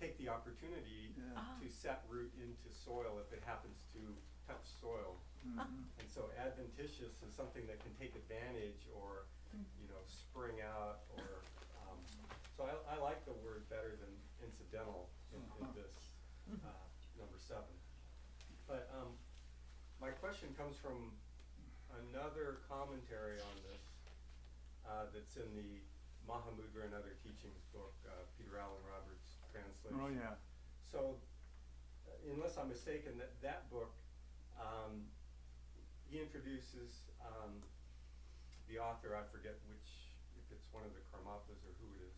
take the opportunity Yeah. to set root into soil if it happens to touch soil. Mhm. And so adventitious is something that can take advantage or, spring out or, so I like the word better than incidental in this, number 7. But, my question comes from another commentary on this, that's in the Mahamudra and Other Teachings book, Peter Allen Roberts' translation. Oh, yeah. So, unless I'm mistaken, that book, he introduces the author, I forget which, if it's one of the Karmapas or who it is,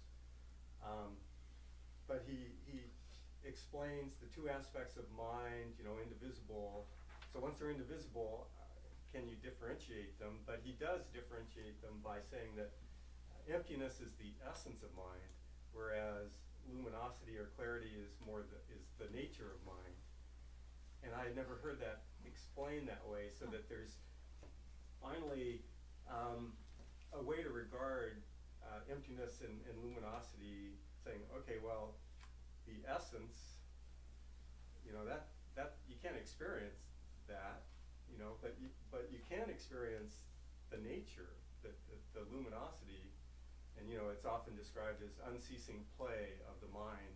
but he explains the two aspects of mind, indivisible. So once they're indivisible, can you differentiate them? But he does differentiate them by saying that emptiness is the essence of mind, whereas luminosity or clarity is the nature of mind. And I had never heard that explained that way, so that there's finally a way to regard emptiness and luminosity, saying, okay, well, the essence, that you can't experience that, but you can experience the nature, the luminosity, and it's often described as unceasing play of the mind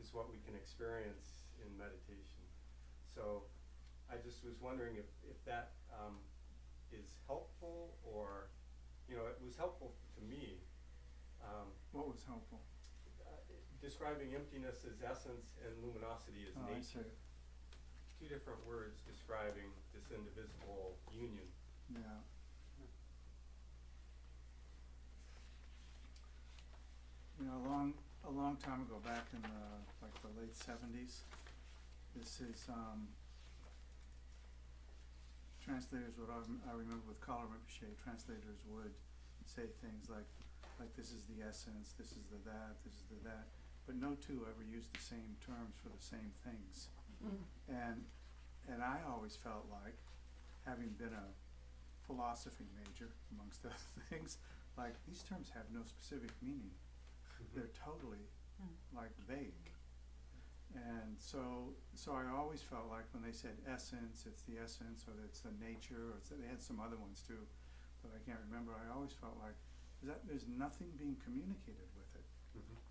is what we can experience in meditation. So I just was wondering if that is helpful, or, it was helpful to me. What was helpful? Describing emptiness as essence and luminosity as Oh, I nature. see. 2 different words describing this indivisible union. Yeah. A long time ago, back in the late 70s, this is translators would I remember with Kala Rinpoche, translators would say things like this is the essence, this is the that, this is the that, but no two ever used the same terms for the same things. And I always felt like, having been a philosophy major amongst other things, like these terms have no specific meaning. They're totally vague. And so I always felt like when they said essence, it's the essence, or it's the nature, or they had some other ones too, but I can't remember. I always felt like there's nothing being communicated with it.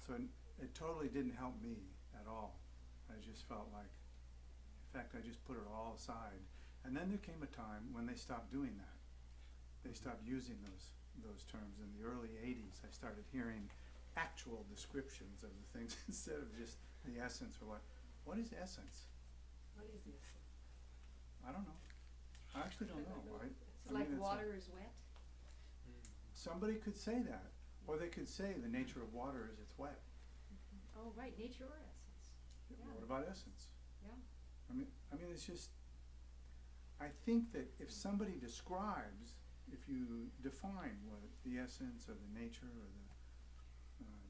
So it totally didn't help me at all. I just felt like, in fact, I just put it all aside. And then there came a time when they stopped doing that. They stopped using those terms. In the early 80s, I started hearing actual descriptions of the things instead of just the essence, or what is essence? What is the essence? I don't know. I actually don't know, right? It's like water is wet? Somebody could say that, or they could say the nature of water is it's wet. Oh, right, nature or essence. Yeah. What about essence? Yeah. I mean, it's just, I think that if somebody describes, if you define what the essence or the nature or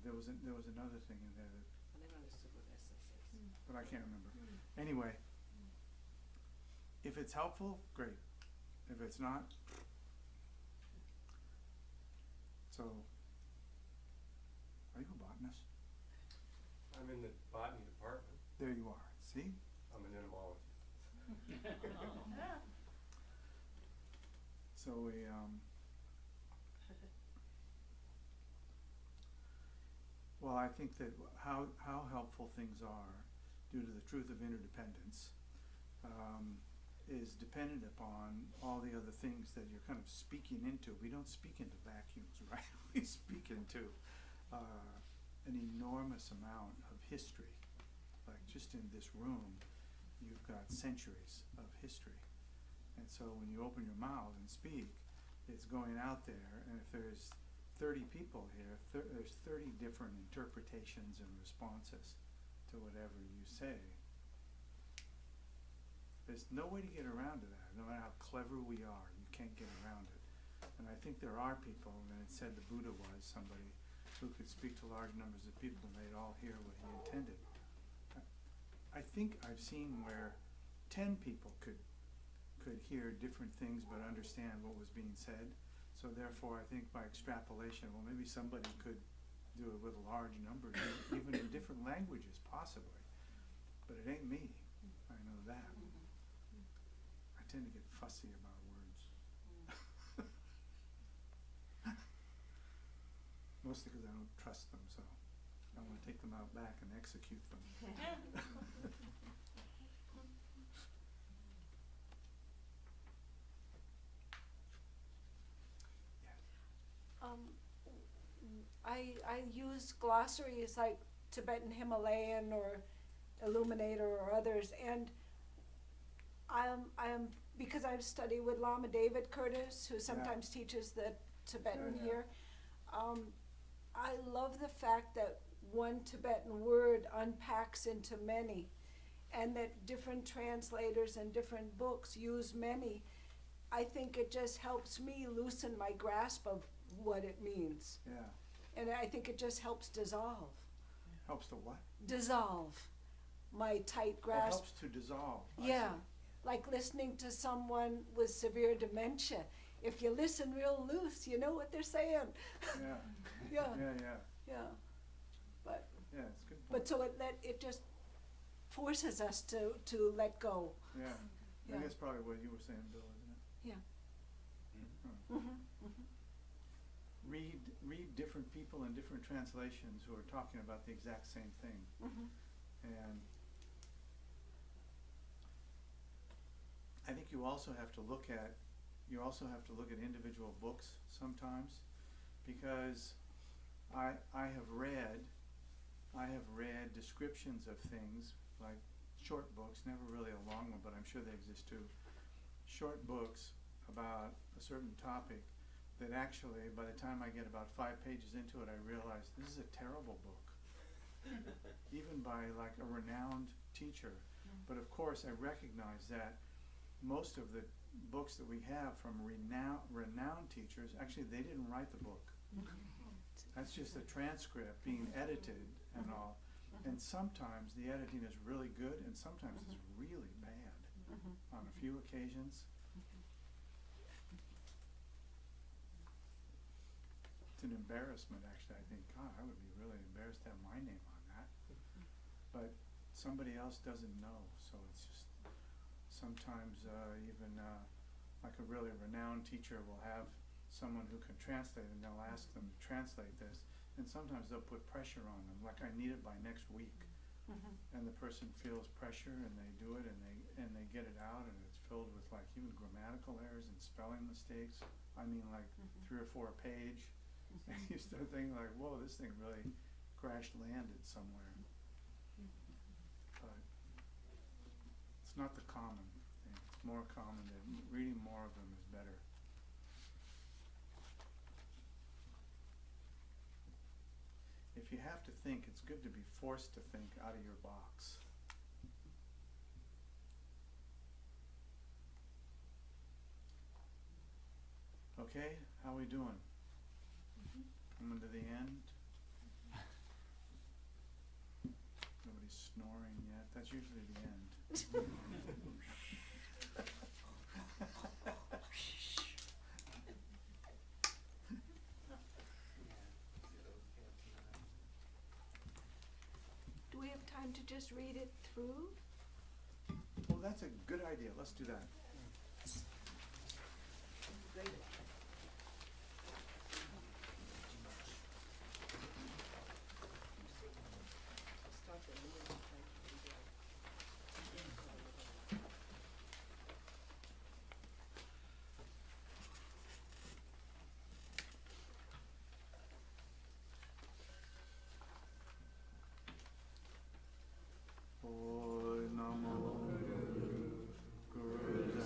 there was another thing in there that, I never understood what essence is. but I can't remember. Anyway, if it's helpful, great. If it's not, so, are you a botanist? I'm in the botany department. There you are, see? I'm an entomologist. So we, well, I think that how helpful things are due to the truth of interdependence is dependent upon all the other things that you're kind of speaking into. We don't speak into vacuums, right? We speak into an enormous amount of history. Like just in this room, you've got centuries of history. And so when you open your mouth and speak, it's going out there, and if there's 30 people here, there's 30 different interpretations and responses to whatever you say. There's no way to get around to that. No matter how clever we are, you can't get around it. And I think there are people, and it said the Buddha was somebody who could speak to large numbers of people and they'd all hear what he intended. I think I've seen where 10 people could hear different things but understand what was being said. So therefore, I think by extrapolation, well, maybe somebody could do it with a large number, even in different languages, possibly. But it ain't me. I know that. I tend to get fussy about words. Mostly because I don't trust them, so I want to take them out back and execute them. I use glossaries like Tibetan Himalayan or Illuminator or others, and I'm because I've studied with Lama David Curtis, who sometimes teaches the Tibetan here. I love the fact that one Tibetan word unpacks into many, and that different translators and different books use many. I think it just helps me loosen my grasp of what it means. Yeah. And I think it just helps dissolve. Helps to what? Dissolve my tight Oh, grasp. helps to dissolve. I Yeah, see. like listening to someone with severe dementia. If you listen real loose, you know what they're saying. Yeah. Yeah. Yeah. But Yeah, it's a good point. but so it just forces us to let go. Yeah. I Yeah. think that's probably what you were saying, Bill, isn't it? Yeah. Hmm. Read different people in different translations who are talking about the exact same thing. And I think you also have to look at individual books sometimes, because I have read descriptions of things, like short books, never really a long one, but I'm sure they exist too. Short books about a certain topic that actually, by the time I get about 5 pages into it, I realize this is a terrible book. Even by like a renowned teacher. But of course I recognize that most of the books that we have from renowned teachers, actually they didn't write the book. That's just a transcript being edited and all. And sometimes the editing is really good and sometimes it's really bad on a few occasions. It's an embarrassment, actually. I think, God, I would be really embarrassed to have my name on that. But somebody else doesn't know, so it's just sometimes even like a really renowned teacher will have someone who can translate, and they'll ask them to translate this, and sometimes they'll put pressure on them, like I need it by next week. And the person feels pressure, and they do it, and they get it out, and it's filled with like even grammatical errors and spelling mistakes. I mean, like 3 or 4 a page. And you start thinking like, whoa, this thing really crash-landed somewhere. But it's not the common thing. It's more common that reading more of them is better. If you have to think, it's good to be forced to think out of your box. Okay, how we doing? Coming to the end. Nobody's snoring yet. That's usually the end. Do we have time to just read it through? Well, that's a good idea. Let's do that. Great. Oi Namo Guru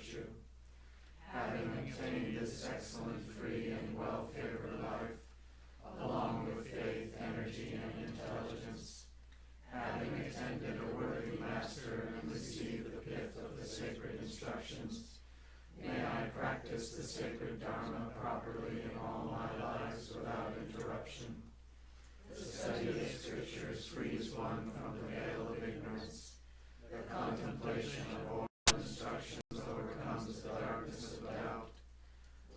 virtue. Having obtained this excellent, free, and well-favored life, along with faith, energy, and intelligence, having attended a worthy master and received the pith of the sacred instructions, may I practice the sacred Dharma properly in all my lives without interruption. The study of scriptures frees one from the veil of ignorance. The contemplation of oral instructions overcomes the darkness of doubt.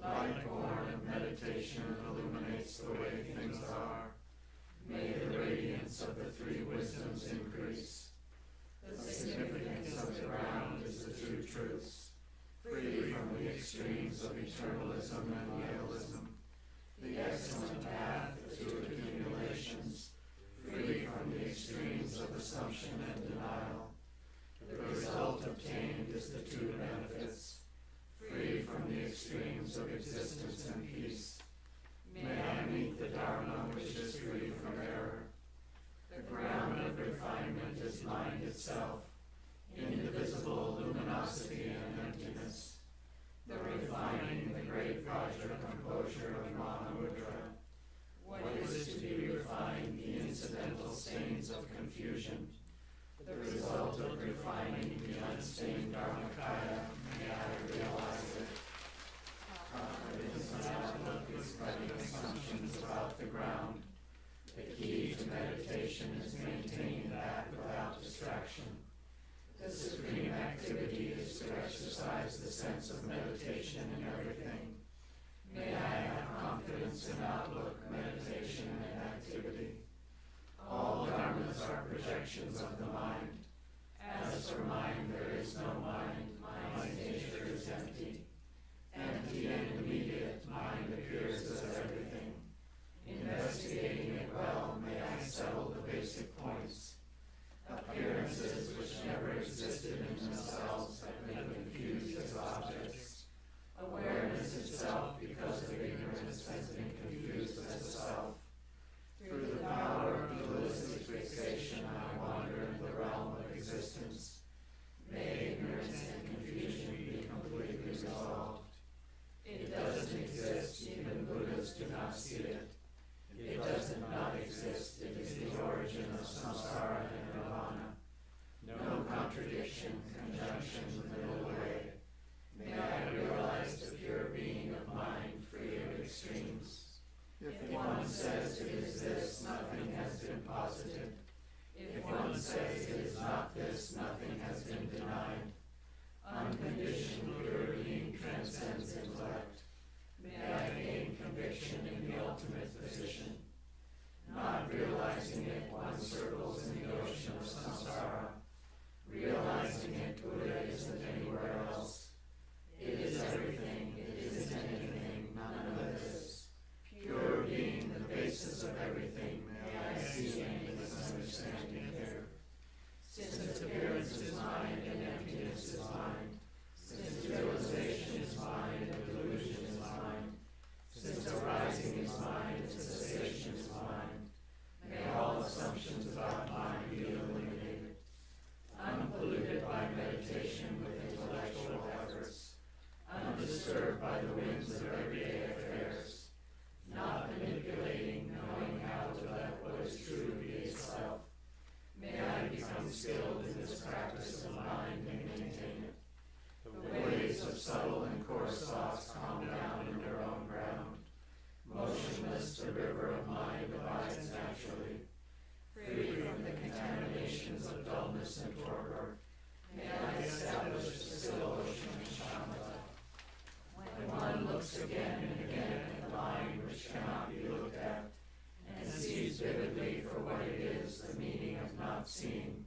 Light born of meditation illuminates the way things are. May the radiance of the three wisdoms increase. The significance of the ground is the two truths, free from the extremes of eternalism and nihilism. The excellent path, the two accumulations, free from the extremes of assumption and denial. The result obtained is the two benefits, free from the extremes of existence and peace. May I meet the Dharma which is free from error. The ground of refinement is mind itself, indivisible luminosity and emptiness. The refining, the great Vajra composure of Mahamudra. What is to be refined, the incidental stains of confusion. The result of refining the unstained Dharmakaya, may I realize it. Confidence and outlook is cutting assumptions about the ground. The key to meditation is maintaining that without distraction. The supreme activity is to exercise the sense of meditation in everything. May I have confidence in outlook, meditation, and activity. All dharmas are projections of the mind. As for mind, there is no mind. Mind's nature is empty. Empty and immediate, mind appears as everything. Investigating it well, may I settle the basic points. Appearances which never existed in themselves have been confused as objects. Awareness itself, because of ignorance, has been confused as a self. Through the power of dualistic fixation, I wander in the realm of existence. May ignorance and confusion be completely resolved. It doesn't exist, even Buddhas do not see it. It doesn't not exist, it is the origin of samsara and nirvana. No contradiction, conjunction, middle way. May I realize the pure being of mind, free of extremes. If one says it is this, nothing has been posited. If one says it is not this, nothing has been denied. Unconditioned pure being transcends intellect. May I gain conviction in the ultimate position. Not realizing it, one circles in the ocean of samsara. Realizing it, Buddha isn't anywhere else. It is everything, it isn't anything, none of this. Pure being, the basis of everything, may I see any misunderstanding here. Since appearance is mind and emptiness is mind, since realization is mind and delusion is mind, since arising is mind and cessation is mind, may all assumptions about mind be eliminated. Unpolluted by meditation with intellectual efforts, undisturbed by the winds of everyday affairs, not manipulating, knowing how to let what is true be itself. May I become skilled in this practice of mind and maintain it. The waves of subtle and coarse thoughts calm down in their own ground. Motionless, the river of mind abides naturally. Free from the contaminations of dullness and torpor, may I establish the still ocean of shamatha. When one looks again and again at the mind which cannot be looked at, and sees vividly for what it is, the meaning of not seeing,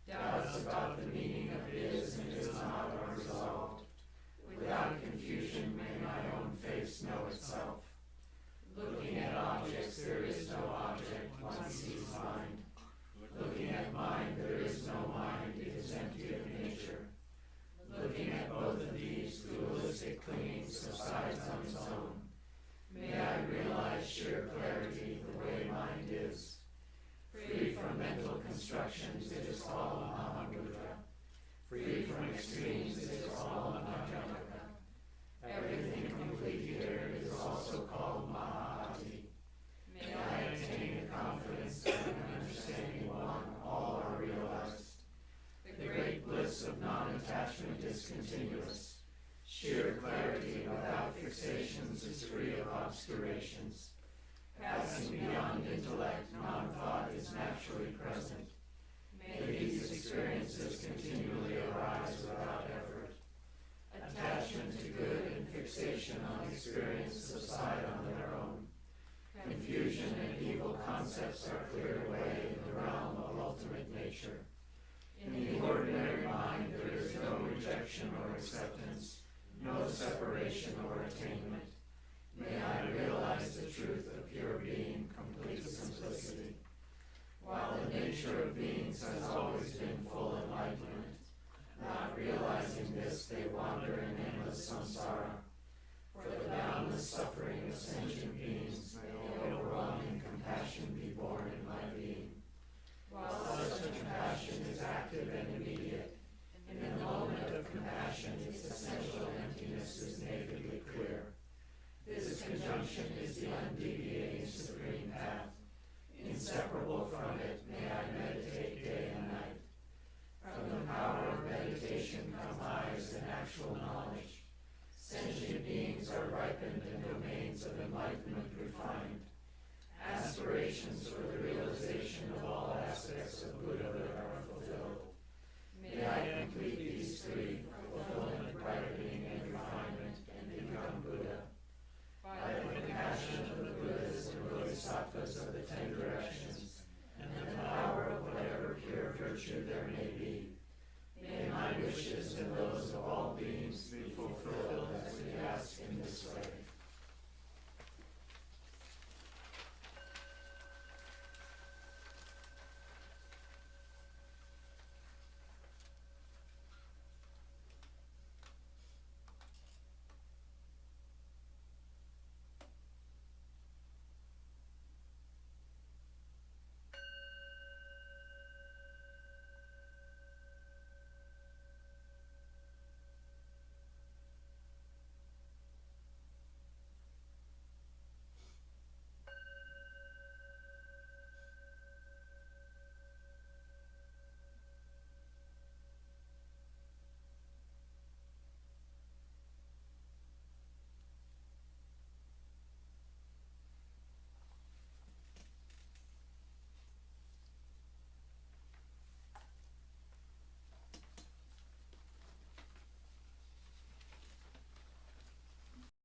doubts about the meaning of is and is not are resolved. Without confusion may my own face know itself. Looking at objects, there is no object, one sees mind. Looking at mind, there is no mind, it is empty of nature. Looking at both of these, dualistic clinging subsides on its own. May I realize sheer clarity, the way mind is. Free from mental constructions, it is called Mahamudra. is continuous. Sheer clarity without fixations is free of obscurations. Passing beyond intellect, non-thought is naturally present. May these experiences continually arise without effort. Attachment to good and fixation on experience subside on their own. Confusion and evil concepts are cleared away in the realm of ultimate nature. In the ordinary mind there is no rejection or acceptance, no separation or attainment. May I realize the truth of pure being, complete simplicity. While the nature of beings has always been full enlightenment, not realizing this, they wander in endless samsara. For the boundless suffering of sentient beings, may overwhelming compassion be born in my being. While such compassion is active and immediate, in the moment of compassion its essential emptiness is nakedly clear. This conjunction is the undeviating supreme path. Inseparable from it, may I meditate day and night. From the power of meditation come eyes and actual knowledge. Sentient beings are ripened and domains of enlightenment refined. Aspirations for the realization of all aspects of Buddhahood are fulfilled. May I complete these three: fulfillment, ripening, and refinement, and become Buddha. By the compassion of the Buddhas and Bodhisattvas of the 10 directions, and the power of whatever pure virtue there may be, may my wishes and those of all beings be fulfilled as we ask in this way.